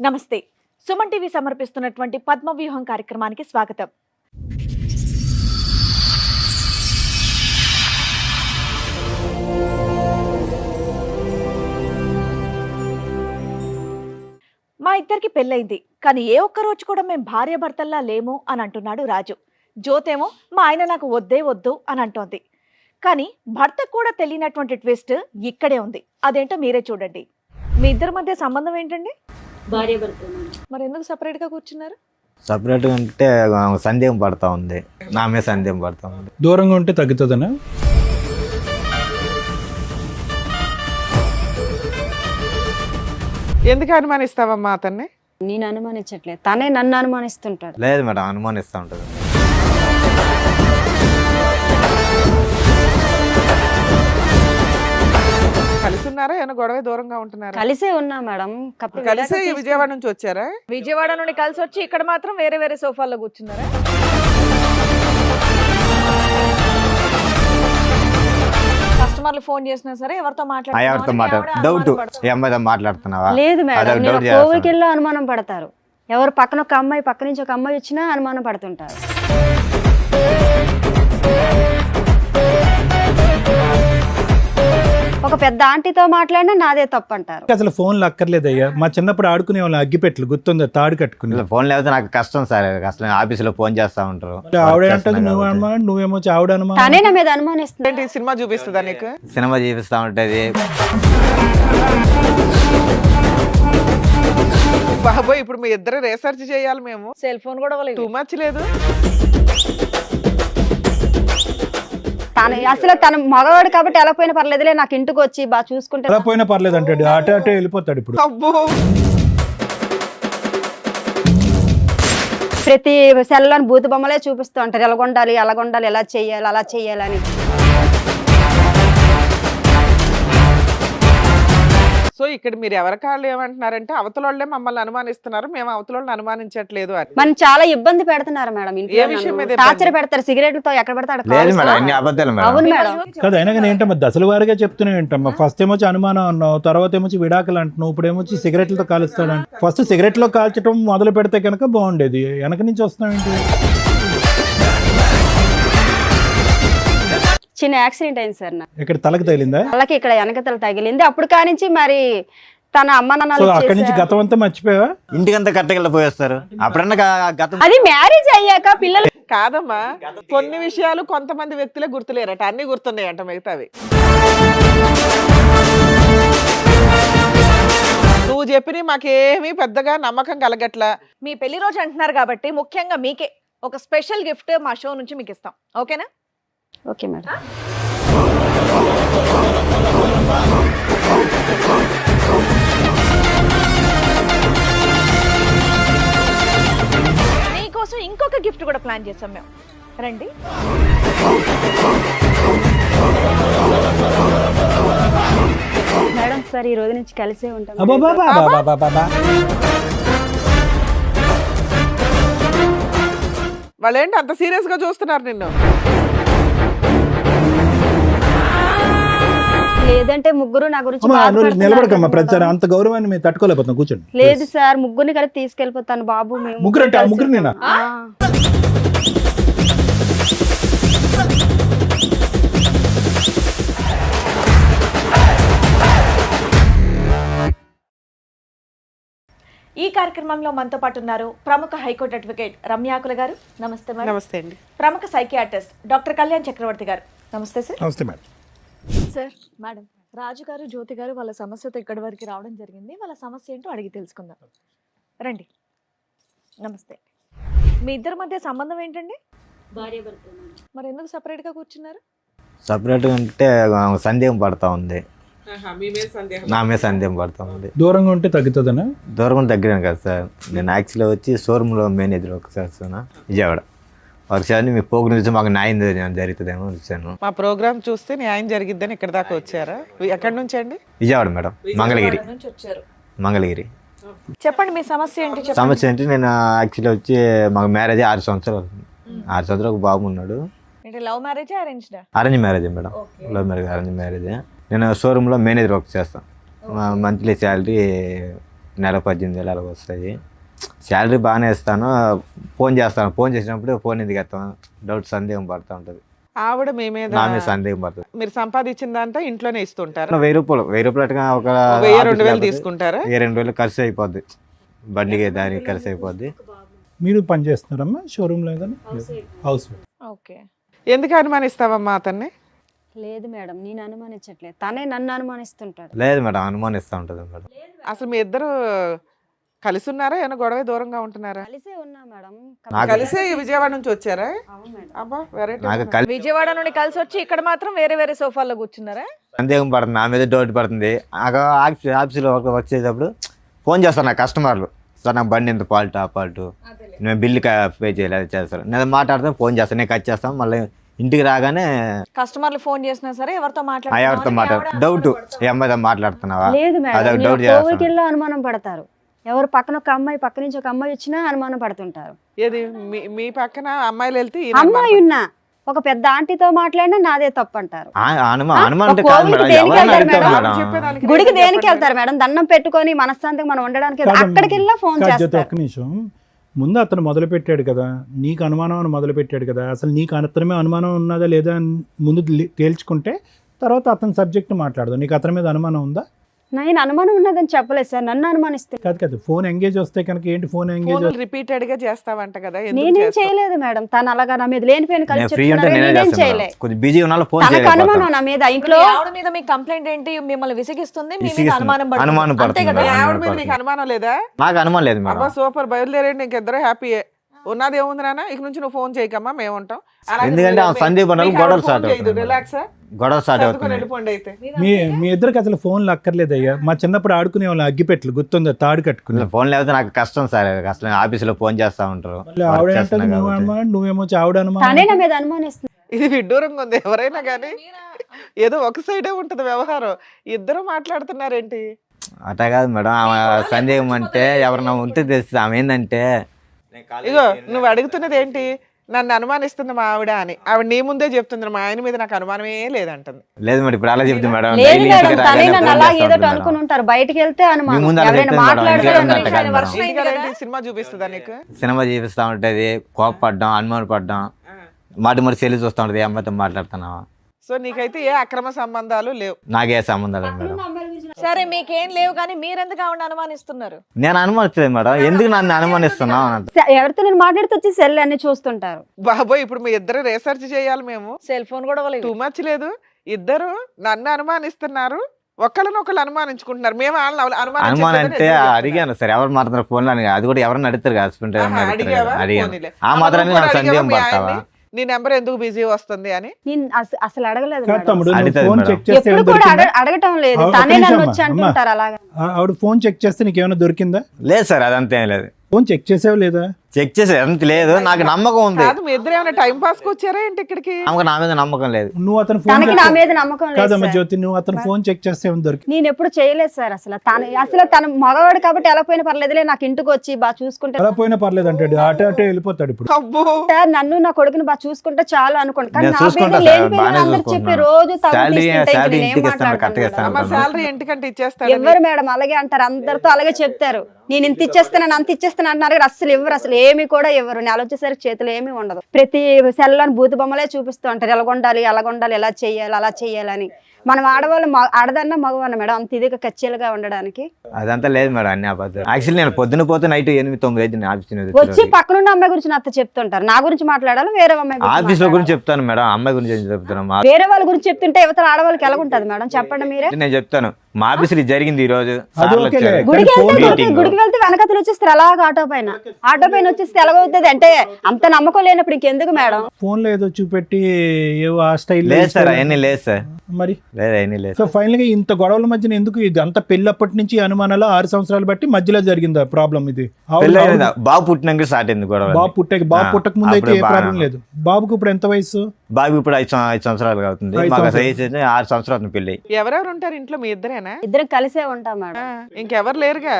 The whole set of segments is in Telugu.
నమస్తే. సుమన్ టీవీ సమర్పిస్తున్నటువంటి పద్మవ్యూహం కార్యక్రమానికి స్వాగతం. మా ఇద్దరికి పెళ్ళైంది, కానీ ఏ ఒక్క రోజు కూడా మేము భార్యాభర్తల్లా లేము అని అంటున్నాడు రాజు. జ్యోతేమో మా ఆయన నాకు వద్దే వద్దు అని అంటోంది. కానీ భర్తకు కూడా తెలియనటువంటి ట్విస్ట్ ఇక్కడే ఉంది. అదేంటో మీరే చూడండి. మీ ఇద్దరి మధ్య సంబంధం ఏంటండి? భార్యాభర్త. మరి ఎందుకు సపరేట్ గా కూర్చున్నారు? సపరేట్గా అంటే సందేహం పడతా ఉంది, నా మీద సందేహం పడతా ఉంది. దూరంగా ఉంటే తగ్గుతుందనా? ఎందుకు అనుమానిస్తావమ్మా అతన్ని? నేను అనుమానించట్లేదు, తనే నన్ను అనుమానిస్తుంటాడు. లేదు మేడం, అనుమానిస్తూ ఉంటుంది. కలిసి ఉన్నారా? ఏమైనా గొడవ దూరంగా ఉంటున్నారా? కలిసే ఉన్నా మేడం. కలిసే విజయవాడ నుంచి వచ్చారా? విజయవాడ నుండి కలిసి వచ్చి ఇక్కడ మాత్రం వేరే వేరే సోఫాల్లో కూర్చున్నారా? కస్టమర్లు ఫోన్ చేసినా సరే ఎవరితో డౌట్, ఈ అమ్మాయితో మాట్లాడుతున్నావా? లేదు మేడం, అదొక నేను doubt కోవికెళ్ళి అనుమానం పడతారు. ఎవరు పక్కన ఒక అమ్మాయి, పక్క నుంచి ఒక అమ్మాయి వచ్చినా అనుమానం పడుతుంటారు. ఒక పెద్ద ఆంటీతో మాట్లాడినా నాదే తప్పు అంటారు. అసలు ఫోన్లు అక్కర్లేదయ్యా. మా చిన్నప్పుడు ఆడుకునే వాళ్ళం, అగ్గిపెట్లు గుర్తుందా? తాడు కట్టుకుని. ఫోన్ లేకపోతే నాకు కష్టం సార్. అసలు ఆఫీసులో ఫోన్ చేస్తా ఉంటారు. ఆవిడ అంటే నువ్వు అనుమానం, నువ్వేమో ఆవిడ అనుమానం. తనే నా మీద అనుమానిస్తుంది. ఏంటి సినిమా చూపిస్తుందా నీకు? సినిమా చూపిస్తా ఉంటది. బాబోయ్, ఇప్పుడు మీ ఇద్దరు రీసెర్చ్ చేయాలి మేము. సెల్ ఫోన్ కూడా టూ మచ్ లేదు. అసలు తన మగవాడు కాబట్టి ఎలా పోయినా పర్లేదులే, నాకు ఇంటికి వచ్చి బాగా చూసుకుంటే ఎలా పోయినా పర్లేదు అంటాడు. అటే వెళ్ళిపోతాడు. ఇప్పుడు అబ్బో, ప్రతి సెల్లోని బూతు బొమ్మలే చూపిస్తూ ఉంటారు. ఎలాగొండాలి, అలాగొండాలి, ఎలా చెయ్యాలి, అలా చెయ్యాలని. సో ఇక్కడ మీరు ఎవరి కాళ్ళు ఏమంటున్నారంటే అవతల వాళ్ళే మమ్మల్ని అనుమానిస్తున్నారు, మేము అవతల వాళ్ళని అనుమానించట్లేదు అని. మనం చాలా ఇబ్బంది పెడుతున్నారు మేడం. ఏ విషయం మీద టార్చర్ పెడతారు, సిగరెట్లతో ఎక్కడ పెడతాడు. లేదు మేడం, అన్ని అబద్ధాలు మేడం. అవును మేడం. కదా, అయినా కానీ ఏంటమ్మా దశల వారిగా చెప్తున్నావు ఏంటమ్మా? ఫస్ట్ ఏమొచ్చి అనుమానం అన్నావు, తర్వాత ఏమొచ్చి విడాకులు అంటున్నావు, ఇప్పుడు ఏమొచ్చి సిగరెట్లతో కాలుస్తాడు. ఫస్ట్ సిగరెట్లో కాల్చడం మొదలు పెడితే కనుక బాగుండేది. వెనక నుంచి వస్తున్నావు ఏంటి? చిన్న యాక్సిడెంట్ అయింది సార్ నాకు. ఇక్కడ తలకు తగిలిందా? వాళ్ళకి ఇక్కడ వెనకతల తగిలింది. అప్పుడు కానించి మరి తన అమ్మ సో నాన్నలు అక్కడి నుంచి గతం అంతా మర్చిపోయావా? ఇంటికంతా కట్టగల పోయేస్తారు. అప్పుడన్నా గతం అది మ్యారేజ్ అయ్యాక పిల్లలు కాదమ్మా, కొన్ని విషయాలు కొంతమంది వ్యక్తులే గుర్తులేరట, అన్ని గుర్తున్నాయంట మిగతావి. నువ్వు చెప్పిన మాకేమీ పెద్దగా నమ్మకం కలగట్లా. మీ పెళ్లి రోజు అంటున్నారు కాబట్టి ముఖ్యంగా మీకే ఒక స్పెషల్ గిఫ్ట్ మా షో నుంచి మీకు ఇస్తాం. ఓకేనా? Okay madam. మీకోసం ఇంకొక గిఫ్ట్ కూడా ప్లాన్ చేసాం మేము. రండి. మేడం సార్, ఈ రోజు నుంచి కలిసే ఉంటాం. అబ్బబ్బబ్బబ్బబ్బబ్బబ్బ. వాళ్ళేంటి అంత సీరియస్ గా చూస్తున్నారు నిన్ను? లేదంటే ముగ్గురు నా గురించి అమ్మా, నువ్వు బాధపడుతున్నారు నిలబడకమ్మా. ప్రతిసారి అనుకుంటాను. అంత గౌరవాన్ని మేము తట్టుకోలేకపోతున్నాం. కూర్చోండి. లేదు సార్, ముగ్గురిని కలిపి తీసుకెళ్ళిపోతాను బాబు. మేము ముగ్గురు అంటే ఆ కలిసి ముగ్గురు నేనా? ఆ. ఈ కార్యక్రమంలో మనతో పాటు ఉన్నారు ప్రముఖ హైకోర్టు అడ్వకేట్ రమ్యాకుల గారు. నమస్తే మేడం. నమస్తే అండి. ప్రముఖ సైకియాట్రిస్ట్ డాక్టర్ కళ్యాణ్ చక్రవర్తి గారు. నమస్తే సార్. నమస్తే మేడం. సార్, మేడం, రాజు గారు, జ్యోతి గారు వాళ్ళ సమస్యతో ఇక్కడి వరకు రావడం జరిగింది. వాళ్ళ సమస్య ఏంటో అడిగి తెలుసుకుందాం. రండి. నమస్తే. మీ ఇద్దరి మధ్య సంబంధం ఏంటండి? భార్యాభర్త. మరి ఎందుకు సపరేట్ గా కూర్చున్నారు? సపరేట్గా అంటే సందేహం పడతా ఉంది, నా మీద సందేహం పడతా ఉంది. దూరంగా ఉంటే తగ్గుతుందనా? దూరం దగ్గర కదా సార్. నేను యాక్చువల్గా వచ్చి షోరూంలో మేనేజర్ ఒకసారి విజయవాడ ఒకసారి మీ పోగు నుంచి మాకు న్యాయం జరుగుతుందేమో వచ్చాను. మా ప్రోగ్రామ్ చూస్తే న్యాయం జరిగిద్దని ఇక్కడ దాకా వచ్చారా? ఎక్కడి నుంచి అండి? విజయవాడ మేడం, మంగళగిరి. నుంచి వచ్చారు. మంగళగిరి. చెప్పండి మీ సమస్య ఏంటి? చెప్పండి. సమస్య ఏంటి, నేను యాక్చువల్గా వచ్చి మాకు మ్యారేజ్ 6 సంవత్సరాలు అవుతుంది. 6 సంవత్సరాలు ఒక బాబు ఉన్నాడు. అంటే లవ్ మ్యారేజ్ అరేంజ్డా? Arrange marriage madam. Love marriage, arrange marriage. నేను షోరూంలో మేనేజర్ వర్క్ చేస్తాను. మంత్లీ శాలరీ నెల 18,000 అలా వస్తాయి. శాలరీ బాగానే ఇస్తాను, ఫోన్ చేస్తాను. ఫోన్ చేసినప్పుడు ఫోన్ ఎందుకు ఎత్తాను డౌట్, సందేహం పడుతూ ఉంటుంది. ఆవిడ మీ మీద నా మీద సందేహం పడుతుంది. మీరు సంపాదించిన దాంతో ఇంట్లోనే ఇస్తుంటారు. 1,000 రూపాయలు అట్టుగా ఒక 1000-2000 తీసుకుంటారా? 2,000 ఖర్చు అయిపోద్ది, బండికి దానికి ఖర్చు అయిపోద్ది. మీరు పని చేస్తున్నారమ్మా షోరూమ్ లో ఏదైనా? House okay. ఎందుకు అనుమానిస్తావమ్మా అతన్ని? లేదు మేడం, నేను అనుమానించట్లేదు, తనే నన్ను అనుమానిస్తుంటాడు. లేదు మేడం, అనుమానిస్తూ ఉంటుంది మేడం. అసలు మీ ఇద్దరు కలిసి ఉన్నారా, ఏమైనా గొడవ దూరంగా ఉంటున్నారా? కలిసే ఉన్నా మేడం. కలిసే విజయవాడ నుంచి వచ్చారా? అవును మేడం. అబ్బా వెరైటీ. నాకు కలిసి విజయవాడ నుండి కలిసి వచ్చి ఇక్కడ మాత్రం వేరే వేరే సోఫాల్లో కూర్చున్నారా? సందేహం పడుతుంది, నా మీద డౌట్ పడుతుంది. ఆఫీస్లో వర్క్ చేసేటప్పుడు ఫోన్ చేస్తాను నా కస్టమర్లు, సార్ నాకు బండి ఎంత ఫాల్ట్, ఆ ఫాల్ట్, నేను బిల్లు పే చేయలేదు చేస్తాను. నేను మాట్లాడతాను, ఫోన్ చేస్తాను, నేను కట్ చేస్తాను. మళ్ళీ ఇంటికి రాగానే కస్టమర్లు ఫోన్ చేసినా సరే ఎవరితో ఎవరితో డౌట్, ఏ అమ్మాయితో మాట్లాడుతున్నావా, లేదు అదొక మేడం, డౌట్ చేస్తాను. కోవికిల్లో అనుమానం పడతారు. ఎవరు పక్కన ఒక అమ్మాయి, పక్క నుంచి ఒక అమ్మాయి వచ్చినా అనుమానం పడుతుంటారు. ఏది మీ పక్కన అమ్మాయిలు వెళ్తే ఈయన అమ్మాయి ఉన్నా ఒక పెద్ద ఆంటీతో మాట్లాడినా నాదే తప్పు అంటారు. అనుమానం అంటే ఒక కాదు కోవిల్కి మేడం, దేనికి ఎవరైనా వెళ్తారు అడుగుతారు మేడం? మేడం. చెప్పేదానికి గుడికి reason దేనికి చెప్పండి. వెళ్తారు మేడం? దండం పెట్టుకొని మనశ్శాంతిగా మనం ఉండడానికి అక్కడికి వెళ్ళా ఫోన్ చేస్తారు. ఒక్క నిమిషం, ముందు అతను మొదలు పెట్టాడు కదా, నీకు అనుమానం అని మొదలు పెట్టాడు కదా, అసలు నీకు అతని అనుమానం ఉన్నదా లేదా అని ముందు తేల్చుకుంటే తర్వాత అతని సబ్జెక్ట్ మాట్లాడదు. నీకు అతని మీద అనుమానం ఉందా? నేను అనుమానం ఉన్నదని చెప్పలేదు సార్, నన్ను అనుమానిస్తే. కాదు ఫోన్ ఎంగేజ్ వస్తే కనుక ఏంటి ఫోన్ ఎంగేజ్? రిపీటెడ్ గా చేస్తావంట కదా, ఎందుకు నేనేం చేస్తావు? చేయలేదు మేడం, తను అలాగా నా మీద లేనిపోయిన నేను ఫ్రీ ఉంటే నేనే నేనేం చేస్తాను చేయలే. మేడం. కొంచెం బిజీ ఉన్నా ఫోన్ తనకు అనుమానం చేయలేకపోతాను. నా మీద. ఇంట్లో ఆవిడ మీద మీ కంప్లైంట్ ఏంటి? మిమ్మల్ని విసిగిస్తుంది, మీ మీద విసిగిస్తుంది. అనుమానం పడుతుంది. అనుమానం అంతే పడుతుంది కదా? మీ మేడం. ఆవిడ మీద నీకు అనుమానం లేదా? నాకు అనుమానం లేదు అబ్బా మేడం. సూపర్, బయలుదేరండి, ఇంకిద్దరు హ్యాపీయే. ఉన్నది ఏముంది నాన్న, ఇక నుంచి నువ్వు ఫోన్ చేయకమ్మా, మేము ఉంటాం. ఎందుకంటే ఆ సందీప్ అన్న గొడవలు స్టార్ట్ అవుతుంది. రిలాక్స్ గొడవ స్టార్ట్ అవుతుంది. వెళ్ళిపోండి అయితే. మీ ఇద్దరికి అసలు ఫోన్లు అక్కర్లేదయ్యా. మా చిన్నప్పుడు ఆడుకునే వాళ్ళు అగ్గిపెట్లు గుర్తుందా, తాడు కట్టుకుని. ఫోన్ లేకపోతే నాకు కష్టం సార్, అసలు ఆఫీసులో ఫోన్ చేస్తా ఉంటారు. మళ్ళీ ఆవిడ వర్క్ అంటది చేస్తున్నా నువ్వు కాబట్టి. అనుమానం, నువ్వేమో ఆవిడ తనే అనుమానం. నా మీద అనుమానిస్తుంది. ఇది విడ్డూరంగా ఉంది. ఎవరైనా కానీ ఏదో ఒక సైడే ఉంటది వ్యవహారం, ఇద్దరు మాట్లాడుతున్నారేంటి? అట్లా కాదు మేడం, ఆమె సందేహం అంటే ఎవరన్నా ఉంటే తెలుస్తుంది. ఆమె ఏంటంటే ఇగో నువ్వు అడుగుతున్నది ఏంటి, నన్ను అనుమానిస్తుంది మా ఆవిడ అని. ఆవిడ నీ ముందే చెప్తుంది, మా ఆయన మీద నాకు అనుమానమే లేదంటుంది. లేదు మేడం, ఇప్పుడు అలా చెప్తుంది మేడం. లేదు డైలీ మేడం, ఇంటికి తనే రాగానే నన్ను ఫోన్ అలా చేస్తా ఏదో ఉంటుంది అనుకుని మేడం. ఉంటారు. బయటికి వెళ్తే మీ అనుమానం, ముందు అలా ఎవరైనా చెప్తుంది మేడం, మాట్లాడితే ఇంకేం అనుమానం. అంత కాదు మేడం. ఇంటికి ఏంటి సినిమా చూపిస్తుందా నీకు? సినిమా చూపిస్తా ఉంటది, కోపపడ్డం, అనుమానం పడ్డం, మాట సెల్లి చూస్తూ ఉంటది, ఏ అమ్మాయితో మాట్లాడుతున్నావా. సో నీకైతే ఏ అక్రమ సంబంధాలు లేవు. నాకే సంబంధాలు లేదు మేడం. సరే మీకేం లేవు కానీ మీరెందుకు ఆవిడ అనుమానిస్తున్నారు? నేను అనుమానించలేదు మేడం, ఎందుకు నన్ను అనుమానిస్తున్నావు అని అంట. ఎవరితో నేను మాట్లాడితే వచ్చి సెల్ అన్ని చూస్తుంటారు. బాబోయ్, ఇప్పుడు మీ ఇద్దరు రీసెర్చ్ చేయాలి మేము. సెల్ ఫోన్ కూడా టూ మచ్ లేదు, ఇద్దరు నన్ను అనుమానిస్తున్నారు, ఒకళ్ళనొకళ్ళు అనుమానించుకుంటున్నారు. మేము వాళ్ళని అనుమానం అంటే అడిగాను సార్, ఎవరు మాట్లాడుతున్నారు ఫోన్ అని, అది కూడా ఎవరన్నా అడుగుతారు కదా, హస్బెండ్ అడిగావా? అడిగాను. పోనీలే. ఆ మాత్రాన్ని నాకు సందేహం పడతావా? నీ నెంబర్ ఎందుకు బిజీ వస్తుంది అని. నేను అసలు అడగలేదు కాదు మేడం. తమ్ముడు, నువ్వు అడుగుతాది ఫోన్ మేడం. చెక్ చేస్తే ఎప్పుడు ఏమైనా కూడా దొరికిందా? అడగటం లేదు, ఒక్క తనే నిమిషం నన్ను అమ్మా, వచ్చి అంటుంటారు అలాగా. ఆవిడ ఫోన్ చెక్ చేస్తే నీకేమైనా దొరికిందా? లేదు సార్, అదంతా ఏం లేదు. ఫోన్ చెక్ చేసావు లేదా? చెక్ చేసే అంత లేదు, నాకు నమ్మకం ఉంది. కాదు మీ ఇద్దరు ఏమైనా టైం పాస్ కి వచ్చారా ఏంటి ఇక్కడికి? ఆమెకు నా మీద నమ్మకం లేదు. నువ్వు అతను ఫోన్ తనకి నా మీద నమ్మకం లేదు కాదమ్మా సార్. జ్యోతి, నువ్వు అతను ఫోన్ చెక్ చేస్తే ఏమైనా దొరికి? నేను ఎప్పుడు చేయలేదు సార్. అసలు తన మగవాడు కాబట్టి ఎలా పోయినా పర్లేదులే, నాకు ఇంటికి వచ్చి బాగా చూసుకుంటే అలా పోయినా పర్లేదు అంటాడు, అటే వెళ్ళిపోతాడు. ఇప్పుడు అబ్బో, సార్ నన్ను నా కొడుకుని బాగా చూసుకుంటే చాలు అనుకోండి. కానీ నేను నా చూసుకుంటా పేరు సార్, లేని బాగానే అందరు చెప్పి చూసుకుంటున్నాను. రోజు శాలరీ ఇంటికి ఇస్తాను, కరెక్ట్గా ఇస్తాను. అమ్మ శాలరీ ఇంటికంటే ఇచ్చేస్తాడు. ఎవరు మేడం అలాగే అంటారు, అందరితో అలాగే చెప్తారు. నేను ఇంత ఇచ్చేస్తాను అంత ఇచ్చేస్తాను అంటున్నారు కానీ అసలు ఇవ్వరు, అసలు ఏమి కూడా ఇవ్వరు. నెల వచ్చేసరికి చేతిలో ఏమీ ఉండదు. ప్రతి సెల్లోని బూతు బొమ్మలే చూపిస్తూ ఉంటారు, ఎలాగొండాలి అలాగొండాలి, ఎలా చెయ్యాలి అలా చెయ్యాలని. మనం ఆడవాళ్ళు ఆడదన్నా మగవన్న మేడం అంత ఇదిగా కచ్చేలుగా ఉండడానికి. అదంతా లేదు మేడం, అన్ని అబద్ధాలు. యాక్చువల్లీ నేను పొద్దున పోతే నైట్ 8-9 అయితే ఆఫీస్ వచ్చి పక్కనున్న అమ్మాయి గురించి నాతో చెప్తుంటారు. నా గురించి మాట్లాడాలి, వేరే అమ్మాయి గురించి ఆఫీస్ లో మాట్లాడాలా? గురించి చెప్తాను మేడం, అమ్మాయి గురించి ఏం చెప్తున్నాను. వేరే వాళ్ళ గురించి చెప్తుంటే యువతల ఆడవాళ్ళకి ఎలా ఉంటుంది మేడం చెప్పండి మీరే. నేను చెప్తాను, మా ఆఫీస్ ఇది జరిగింది ఈ రోజు, అది సార్లు ఓకేలే. వచ్చారు. గుడికి ఫోన్ వెళ్తే మీటింగ్. గుడికి వెళ్తే వెనకతలు వచ్చేస్తారు అలాగ ఆటో పైన వచ్చేస్తే ఎలాగవుతుంది అంటే అంత నమ్మకం లేనప్పుడు ఇంకెందుకు మేడం. ఫోన్ లో ఏదో చూపెట్టి ఏవో ఆ స్టైల్ లేదు సార్, అవన్నీ లేదు సార్, మరి. లేదు అవన్నీ లేదు. సో ఫైనల్ గా ఇంత గొడవల మధ్యన ఎందుకు ఇది అంత పెళ్ళప్పటి నుంచి అనుమానాలు 6 సంవత్సరాలు బట్టి మధ్యలో జరిగిందా ప్రాబ్లం? ఇది పెళ్ళి అయిందా? బాబు పుట్టినాక స్టార్ట్ అయింది గొడవ. బాబు పుట్టక ముందు అయితే ఏ అప్పుడు ప్రాబ్లం బాగా- లేదు. బాబుకు ఇప్పుడు ఎంత వయసు? బాబు ఇప్పుడు 5 సంవత్సరాలు అవుతుంది, 5 మాకు సంవత్సరాలు. వయసు అయితే 6 సంవత్సరాలు పెళ్ళి. ఎవరెవరు ఉంటారు ఇంట్లో? మీ ఇద్దరేనా? ఇద్దరం కలిసే ఉంటాం మేడం. ఇంకెవరు లేరుగా?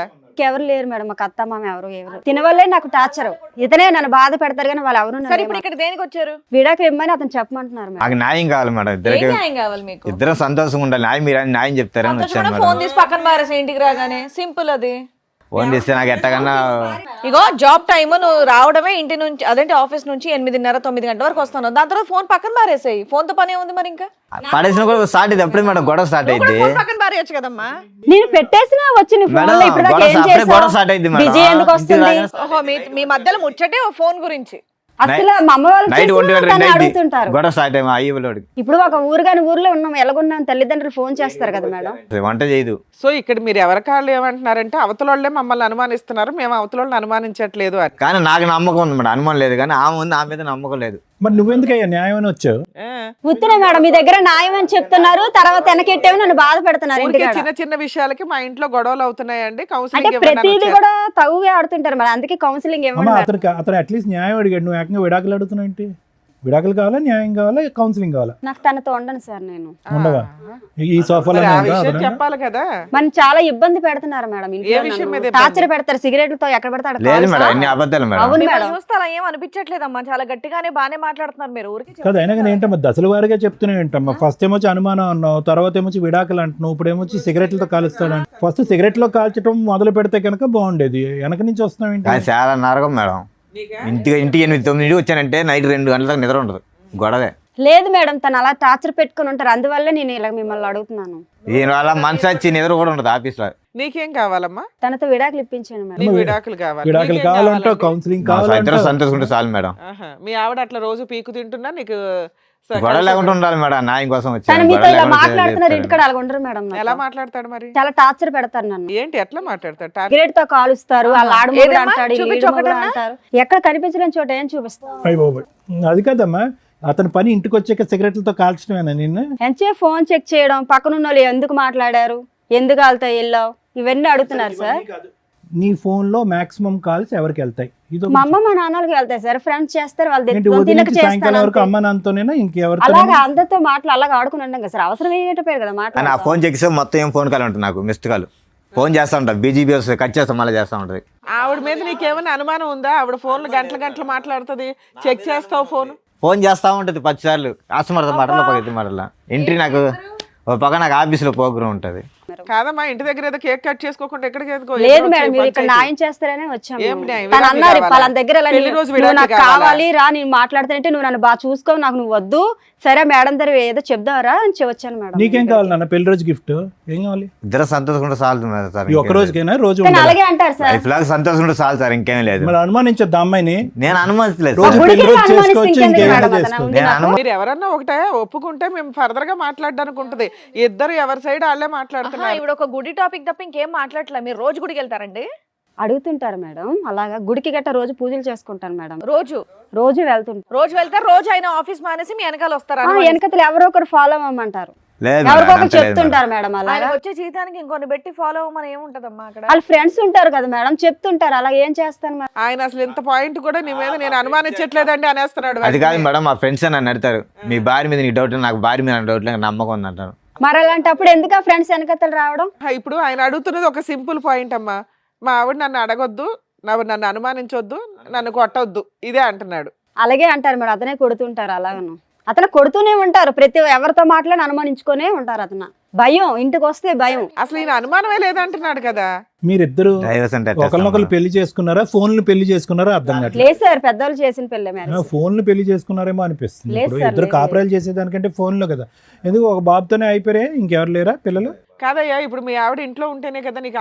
ఎవరు లేరు మేడం, మాకు అత్త మామ ఎవరు తినవల్లే నాకు టార్చర్. ఇతనే నన్ను బాధ పెడతారు కానీ వాళ్ళు ఎవరు సరే ఇప్పుడు ఇక్కడ దేనికి వచ్చారు? విడాకు ఇమ్మని అతను చెప్పమంటున్నారు మేడం. నాకు న్యాయం కావాలి మేడం, ఏం ఇద్దరికి న్యాయం కావాలి మీకు? ఇద్దరం సంతోషంగా ఉండాలి. న్యాయం మీరు న్యాయం చెప్తారని వచ్చాను సంతోషమైన మేడం. ఫోన్ తీసి పక్కన పారేసి ఇంటికి రాగానే సింపుల్ అది. ఫోన్ చేస్తే నాకు ఎట్టకన్నా ఇగో జాబ్ టైమ్ నువ్వు రావడమే ఇంటి నుంచి అదేంటి ఆఫీస్ నుంచి 8:30 9 గంటల వరకు వస్తాను, దాని తర్వాత ఫోన్ పక్కన పారేసాయి. ఫోన్ తో పని ఉంది మరి ఇంకా పడేసిన కూడా స్టార్ట్ అయింది అప్పుడే మేడం, గొడవ స్టార్ట్ నువ్వు కూడా అయింది ఫోన్ పక్కన పారేయచ్చు కదమ్మా. నేను పెట్టేసినా వచ్చి నీ ఫోన్ లో ఇప్పుడు దాకా ఏం గొడవ స్టార్ట్ అయింది చేసావు? బిజీ ఎందుకు వస్తుంది? ఓహో మీ మధ్యలో ముచ్చటే ఓ ఫోన్ గురించి. అసలు మా అమ్మ వాళ్ళు నైట్ చేసినా 1 తను అడుగుతుంటారు. గొడవ స్టార్ట్ అయ్యి అయ్యలోడికి ఇప్పుడు ఒక ఊరుగాని ఊర్లో ఉన్నాం, ఎలాగున్నాం, తల్లిదండ్రులు ఫోన్ చేస్తారు కదా మేడం. వంట చేయదు. సో ఇక్కడ మీరు ఎవరికాళ్ళు ఏమంటున్నారంటే అవతల వాళ్ళే మమ్మల్ని అనుమానిస్తున్నారు, మేము అవతల వాళ్ళని అనుమానించట్లేదు అని. కానీ నాకు నమ్మకం ఉంది మేడం, అనుమానం లేదు. కానీ ఆమె ఉంది, ఆమె మీద నమ్మకం లేదు. మరి నువ్వెందుకయ్యా న్యాయం అని వచ్చావు? ఉత్తినే మేడం మీ దగ్గర న్యాయం అని చెప్తున్నారు, తర్వాత వెనకెట్టేవి నన్ను బాధ పెడుతున్నారు ఊరికే ఇంటికాడ. చిన్న చిన్న విషయాలకి మా ఇంట్లో గొడవలు అవుతున్నాయండి, అంటే కౌన్సిలింగ్ ప్రతిదీ కూడా తగుగా ఆడుతుంటారు మరి, అందుకే కౌన్సిలింగ్ అమ్మ ఇవ్వండి. అతను అట్లీస్ట్ న్యాయం అడిగాడు, నువ్వు ఏకంగా విడాకులు అడుగుతున్నావు ఏంటి? విడాకులు కావాలా, న్యాయం కావాలా, కౌన్సిలింగ్ కావాలా? నాకు తనతో ఉండను సార్ నేను. ఉండవా? ఈ సోఫాలో ఆ విషయం చెప్పాలి కదా. మన చాలా ఇబ్బంది పెడుతున్నారు మేడం ఏ విషయం మీద ఇంట్లో, ఇబ్బంది? టార్చర్ పెడతారు, సిగరెట్లతో ఎక్కడ పెడతాడు. లేదు మేడం, అన్ని అబద్ధాలు మేడం. అవును మిమ్మల్ని మేడం. చూస్తే అలా ఏం అనిపించట్లేదమ్మా, చాలా గట్టిగానే బానే మాట్లాడుతున్నారు మీరు. ఊరికి కదా అయినా కానీ ఏంటమ్మా దశల వారిగా చెప్తున్నావు ఏంటమ్మా? ఫస్ట్ ఏమొచ్చి అనుమానం అన్నావు, తర్వాత ఏమొచ్చి విడాకులు అంటున్నావు, ఇప్పుడు ఏమొచ్చి సిగరెట్లతో కాలుస్తాడు. ఫస్ట్ సిగరెట్లో కాల్చడం మొదలు పెడితే కనుక బాగుండేది, వెనక నుంచి వస్తున్నావు ఏంటి? కానీ చాలా నరకం మేడం. ఇంటికి 8 9 వచ్చానంటే నైట్ 2 గంటల దాకా నిద్ర ఉండదు, గొడవే. లేదు మేడం, తను అలా టార్చర్ పెట్టుకుని ఉంటారు, అందువల్ల నేను ఇలా మిమ్మల్ని అడుగుతున్నాను. దీనివల్ల మనసు వచ్చి నిద్ర కూడా ఉండదు ఆఫీస్ లో. నీకేం కావాలమ్మా? తనతో విడాకులు ఇప్పించాను మేడం. నీకు విడాకులు కావాలి. విడాకులు నీకేం కావాలంటే కావాలండి? కౌన్సిలింగ్ ఇద్దరు కావాలంటే సంతోషంటే చాలు మేడం. ఆహా. మీ ఆవిడ అట్లా రోజు పీకు తింటున్నా నీకు గొడవ లేకుండా ఉండాలి మేడం, న్యాయం కోసం తను వచ్చాను. మీతో గొడవ ఇలా లేకుండా మాట్లాడుతున్నారు, చేస్తారు. ఇంటికాడ అలా ఉండరు మేడం. నాతో. ఎలా మాట్లాడతాడు మరి? చాలా టార్చర్ పెడతారు నన్ను. ఏంటి ఎట్లా మాట్లాడతాడు? సిగరెట్ తో కాలుస్తారు, వాళ్ళ ఆడమొగుడు ఏదమ్మా? అంటాడు, చూపించు ఈడు మొగుడు ఒకటన్నా? అంటారు. ఎక్కడ కనిపించలేని చోట ఏం చూపిస్తారు? అయ్య బాబోయ్. అది కాదమ్మా, అతని పని ఇంటికి వచ్చాక సిగరెట్లతో కాల్చడమేనా నిన్ను? ఎంచే ఫోన్ చెక్ చేయడం, పక్కనున్న వాళ్ళు ఎందుకు మాట్లాడారు, ఎందుకు వాళ్ళతో వెళ్ళావు, ఇవన్నీ అడుగుతున్నారు సార్. నీ ఫోన్ లో మాక్సిమం కాల్స్ ఎవరికి వెళ్తాయి? ఇది మా అమ్మ మా నాన్నలకి వెళ్తాయి సార్, ఫ్రెండ్స్ చేస్తారు, వాళ్ళు ఏంటి తెచ్చుకొని ఉదయం తినక నుంచి సాయంకాలం వరకు చేస్తాను. అమ్మ నాన్నతోనేనా ఇంకెవరితో? అలాగా అందరితో మాటలు అలాగా ఆడుకుని ఉండం కదా సార్, అవసరం ఏంటో కదా కానీ ఆ మాట్లాడు. ఫోన్ చెక్ చేస్తే మొత్తం ఏం ఫోన్ కాల్ ఉంటుంది, నాకు మిస్డ్ కాల్. ఫోన్ చేస్తా ఉంటా, బీజీబీ వస్తుంది, కట్ చేస్తా మళ్ళీ చేస్తా ఉంటది. ఆవిడ మీద నీకేమైనా అనుమానం ఉందా? ఆవిడ ఫోన్లు గంటలు మాట్లాడుతుంది, చెక్ చేస్తావు ఫోన్? ఫోన్ చేస్తా ఉంటది 10 సార్లు, కస్టమర్ మాటల్లో 10 మాటల. ఎంట్రీ నాకు ఒక పక్క నాకు ఆఫీసులో ప్రోగ్రామ్ ఉంటది. కాదమ్మా, ఇంటి దగ్గర ఏదో కేక్ కట్ చేసుకోకుండా ఎక్కడికి ఎందుకో? లేదు మేడం, మీరు ఇక్కడ న్యాయం చేస్తారనే వచ్చాము. ఏం న్యాయం? తను విడాకులు అన్నారు కావాలా? వాళ్ళ దగ్గర ఇలా పెళ్లి రోజు నువ్వు విడాకులు నాకు కావాలా? కావాలి రా, నేను మాట్లాడుతానంటే నువ్వు నన్ను బాగా చూసుకో, నాకు నువ్వు వద్దు, సరే మేడం దగ్గర ఏదో చెప్దావరా అని వచ్చాను మేడం. నీకేం కావాలి నాన్న? పెళ్లి రోజు గిఫ్ట్ ఏం కావాలి? ఇద్దరు సంతోషంగా చాలు మేడం సార్. ఈ ఒక్క రోజుకైనా రోజు కానీ ఉండాలా? అలాగే అంటారు సార్. లైఫ్ లాగా సంతోషంగా చాలు సార్, ఇంకేం లేదు. మరి అనుమానించద్దు అమ్మాయిని. నేను అనుమతిలేదు రోజు సార్. గుడికి పెళ్లి రోజు అనుమానిస్తే చేసుకోవచ్చు, ఇంకెందుకు ఇంకేమైనా మేడం అతను? చేసుకోవచ్చు. నేను అనుమతి మీరు ఎవరన్నా ఒకటే ఒప్పుకుంటే మేము ఫర్దర్ గా మాట్లాడడానికి ఉంటది. ఇద్దరు ఎవరి సైడ్ వాళ్ళే మాట్లాడుతున్నారు. ఇప్పుడు ఒక గుడి టాపిక్ తప్ప ఇంకేం మాట్లాడట్లే. మీరు రోజు గుడికి వెళ్తారండి? అడుగుతుంటారు మేడం, అలాగా గుడికి గట్ట రోజు పూజలు చేసుకుంటాను మేడం, రోజు రోజు వెళ్తుంటారు. రోజు వెళ్తారు, రోజు ఆయన ఆఫీస్ మానేసి మీ వెనకాల వస్తారా? వెనకతలు ఎవరో ఒకరు ఫాలో అవ్వమంటారు, లేదు మేడం, ఎవరికొకరు అంత లేదు మేడం. చెప్తుంటారు మేడం. అలాగా ఆయన వచ్చే జీతానికి ఇంకొన్ని పెట్టి ఫాలో అవ్వమని ఏముంటదమ్మా అక్కడ? వాళ్ళ ఫ్రెండ్స్ ఉంటారు కదా మేడం, చెప్తుంటారు, అలా ఏం చేస్తాను మేడం. ఆయన అసలు ఇంత పాయింట్ కూడా నీ మీద నేను అనుమానించట్లేదండి అనేస్తున్నాడు. అది కాదు మేడం, మా ఫ్రెండ్స్ నన్ను అడతారు, మీ భార్య మీద నీకు డౌట్, నాకు భార్య మీద డౌట్ లేదు, నమ్మకం ఉంది అంటారు. మరి అలాంటప్పుడు ఎందుకు ఆ ఫ్రెండ్స్ వెనకతలు రావడం? ఇప్పుడు ఆయన అడుగుతున్నది ఒక సింపుల్ పాయింట్ అమ్మా, మా ఆవిడ నన్ను అడగొద్దు, నన్ను అనుమానించొద్దు, నన్ను కొట్టొద్దు, ఇదే అంటున్నాడు. అలాగే అంటారు మేడం, అతనే కొడుతుంటారు, అలాగను అతను కొడుతూనే ఉంటారు, ప్రతి ఎవరితో మాట్లాడి అనుమానించుకునే ఉంటారు. అతను భయం, ఇంటికి వస్తే భయం. అసలు ఈయన అనుమానమే లేదంటున్నాడు కదా. మీరిద్దరు డైవర్స్ అంటే ఎట్లా ఒకరినొకరు ఇస్తాం పెళ్లి చేసుకున్నారా, ఫోన్లు పెళ్లి చేసుకున్నారా అర్థం కావట్లేదు. లేదు సార్, పెద్దవాళ్ళు చేసిన పెళ్ళే మేడం. ఫోన్లు పెళ్లి చేసుకున్నారేమో అనిపిస్తుంది. లేదు ఇప్పుడు సార్, ఇద్దరు లేదు, కాపురాలు చేసేదానికంటే ఫోన్లో కదా. ఎందుకు ఒక బాబుతోనే అయిపోయారే, ఇంకెవరు లేరా పిల్లలు? కాదయ్యా, ఇప్పుడు మీ ఆవిడ ఇంట్లో ఉంటేనే కదా నీకు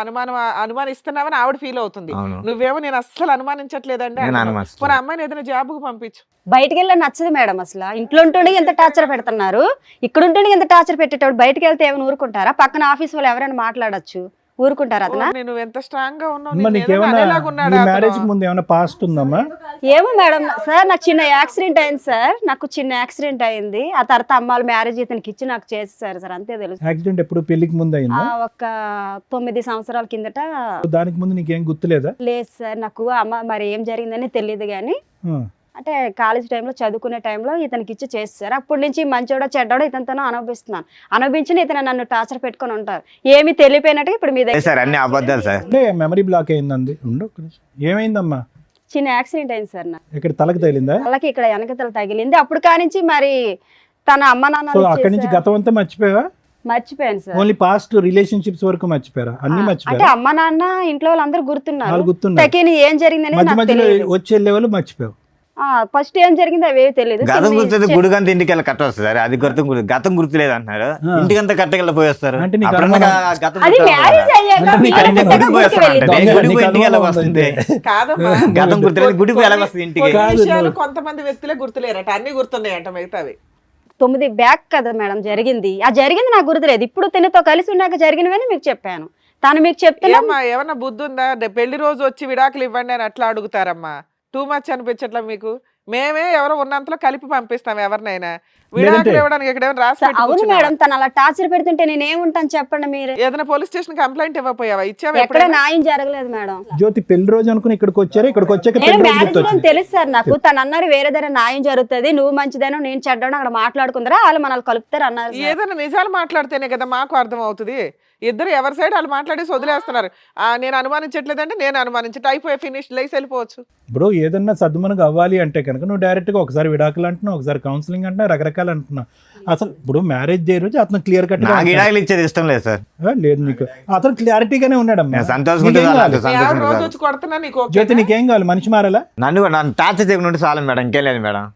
అనుమానిస్తున్నావని ఆవిడ ఫీల్ అవుతుంది. అవును. నువ్వేమో నేను అస్సలు అనుమానించట్లేదండి నేను అంటున్నావు. అనుమానిస్తున్నాను. మరి అమ్మాయిని ఏదైనా జాబ్కు పంపించు. బయటికి వెళ్ళి నచ్చదు మేడం, అసలు ఇంట్లో ఉంటుండే ఎంత టార్చర్ పెడుతున్నారు, ఇక్కడ ఉంటుండే ఎంత టార్చర్ పెట్టేటప్పుడు బయటకు వెళ్తే ఏమైనా ఊరుకుంటారా? పక్కన ఆఫీస్ వాళ్ళు ఎవరైనా మాట్లాడొచ్చు, ఊరుకుంటారా అతను? నేను ఎంత స్ట్రాంగ్ గా ఉన్నావు, అమ్మ నిన్ను ఏదైనా నీకేమన్నా అనేలాగున్నాడా నీ అతను? మ్యారేజ్ ముందు ఏమైనా పాస్ట్ ఉందమ్మా? ఏమో మేడం సార్, నాకు చిన్న యాక్సిడెంట్ అయింది సార్, నాకు చిన్న యాక్సిడెంట్ అయింది. ఆ తర్వాత అమ్మాళ్ళు మ్యారేజ్ ఇతనికి ఇచ్చి నాకు చేసేసారు సార్, అంతే తెలుసు. యాక్సిడెంట్ ఎప్పుడు పెళ్లికి ముందు అయిందా? ఒక 9 సంవత్సరాల కిందట. దానికి ముందు నీకేం గుర్తులేదా? లేదు సార్, నాకు అమ్మ మరి ఏం జరిగిందని తెలియదు కానీ, ఆ. అంటే కాలేజ్ టైంలో చదువుకునే టైంలో ఇతనికి ఇచ్చి చేస్తారు. అప్పటి నుంచి మంచోడో చెడ్డోడో ఇతనితోనో అనుభవిస్తున్నాను, అనుభవించిన ఇతను నన్ను టార్చర్ పెట్టుకొని ఉంటారు. ఏమి తెలియపోయినట్టు ఇప్పుడు మీ లేదు దగ్గర సార్, అన్ని అబద్ధాలు సార్. అంటే మెమరీ బ్లాక్ అయిందండి. ఉండు ఒక్క నిమిషం. ఏమైందమ్మా? చిన్న యాక్సిడెంట్ అయింది సార్, నాకు ఇక్కడ తలకు తగిలిందా? వాళ్ళకి ఇక్కడ వెనకతల తగిలింది. అప్పుడు కానించి మరి తన అమ్మ సో నాన్న అక్కడి నుంచి గతం అంతా మర్చిపోయావా? మర్చిపోయాను సార్. ఓన్లీ పాస్ట్ రిలేషన్షిప్స్ వరకు మర్చిపోయారా? అన్ని అంటే మర్చిపోయారా? అమ్మ నాన్న ఇంట్లో వాళ్ళందరూ గుర్తున్నారు. వాళ్ళు గుర్తున్నారు. తకిని ఏం జరిగిందని మధ్య నాకు మధ్యలో తెలియదు. వచ్చే లెవెల్ మర్చిపోయావు. ఫస్ట్ ఏం జరిగింది అవేవి తెలియదు. గతం గుర్తుంది, గుడికంతా ఇంటికి వెళ్ళి కట్ట వస్తుంది. అది గతం గుర్తు లేదు అంటున్నారు. ఇంటికంతా కట్టకెళ్ళి పోయేస్తారు. అంటే నీకు అప్పుడన్నా అనుమానం- గతం అది గుర్తు మ్యారేజ్ అయ్యాక అంటే నీకు పిల్లలు అనుమానం- పుట్టాక గుడికి గుడికి పోయేస్తారు వెళ్ళిద్దాం. అంటే. గుడికి నీకు ఇంటికి ఎలా అనుమానం వస్తుంది? కాదమ్మా గతం గుర్తులేదు, గుడికి ఎలా వస్తుంది ఇంటికి? కొన్ని విషయాలు కొంతమంది వ్యక్తులే గుర్తులేరట, అన్ని గుర్తున్నాయంట మిగతావి. 9 బ్యాక్ కదా మేడం జరిగింది. ఆ జరిగింది నాకు గుర్తులేదు. ఇప్పుడు తినతో కలిసి ఉన్నాక జరిగినవని మీకు చెప్పాను. తను మీకు చెప్తున్నా ఏమ్మా ఏమన్నా బుద్ధి ఉందా? పెళ్లి రోజు వచ్చి విడాకులు ఇవ్వండి అని అట్లా అడుగుతారమ్మా. టూ మచ్ అనిపించట్లా మీకు? మేమే ఎవరో ఉన్నంతలో కలిపి పంపిస్తాం ఎవరినైనా. విడాకులు ఇవ్వడానికి ఇక్కడ ఏమైనా రాసి పెట్టి అవును కూర్చున్నావా? మేడం, తను అలా టార్చర్ పెడుతుంటే నేను ఏముంటాను చెప్పండి మీరే. ఏదైనా పోలీస్ స్టేషన్ కంప్లైంట్ ఇవ్వపోయావా? ఇచ్చావా ఎక్కడ ఎప్పుడైనా? న్యాయం జరగలేదు మేడం. జ్యోతి పెళ్లి రోజు అనుకుని ఇక్కడికి వచ్చారా? ఇక్కడికి వచ్చాక నేను పెళ్లి రోజు మ్యారేజ్ గుర్తొచ్చింది. తెలుసు సార్ నాకు. తను అన్నారు వేరే దగ్గర న్యాయం జరుగుతుంది, నువ్వు మంచిదేనో నేను చెడ్డాను అక్కడ మాట్లాడుకుందరా, వాళ్ళు మనల్ని కలుపుతారు అన్నారు సార్. ఏదైనా నిజాలు మాట్లాడితేనే కదా మాకు అర్థం అవుతుంది. ఇద్దరు ఎవరి సైడ్ వాళ్ళు మాట్లాడేసి వదిలేస్తున్నారు. నేను అనుమానించట్లేదంటే నేను అనుమానించట్టు అయిపోయి ఫినిష్ లేసి వెళ్ళిపోవచ్చు. బ్రో ఏదన్నా సద్దుమనకు అవ్వాలి అంటే కనుక నువ్వు డైరెక్ట్ గా ఒకసారి విడాకులు అంటున్నావు, ఒకసారి కౌన్సిలింగ్ అంటున్నావు, రకరకాలు అంటున్నావు. అసలు ఇప్పుడు మ్యారేజ్ డే రోజు అతను క్లియర్ కట్ నాకు విడాకులు ఇచ్చేది ఇష్టం లేదు సార్. లేదు నీకు అతను క్లారిటీగానే ఉన్నాడమ్మా. నేను సంతోషంగా నీకేం ఉంటే కావాలి? చాలు, ఎవరు సంతోషంగా రోజు చాలు. వచ్చి కొడుతున్నా నీకు ఓకేనా? జ్యోతి నీకేం కావాలి? మనిషి మారాలా? నన్ను టార్చర్ చేయకుండా ఉంటే చాలు మేడం, ఇంకేం లేదు మేడం.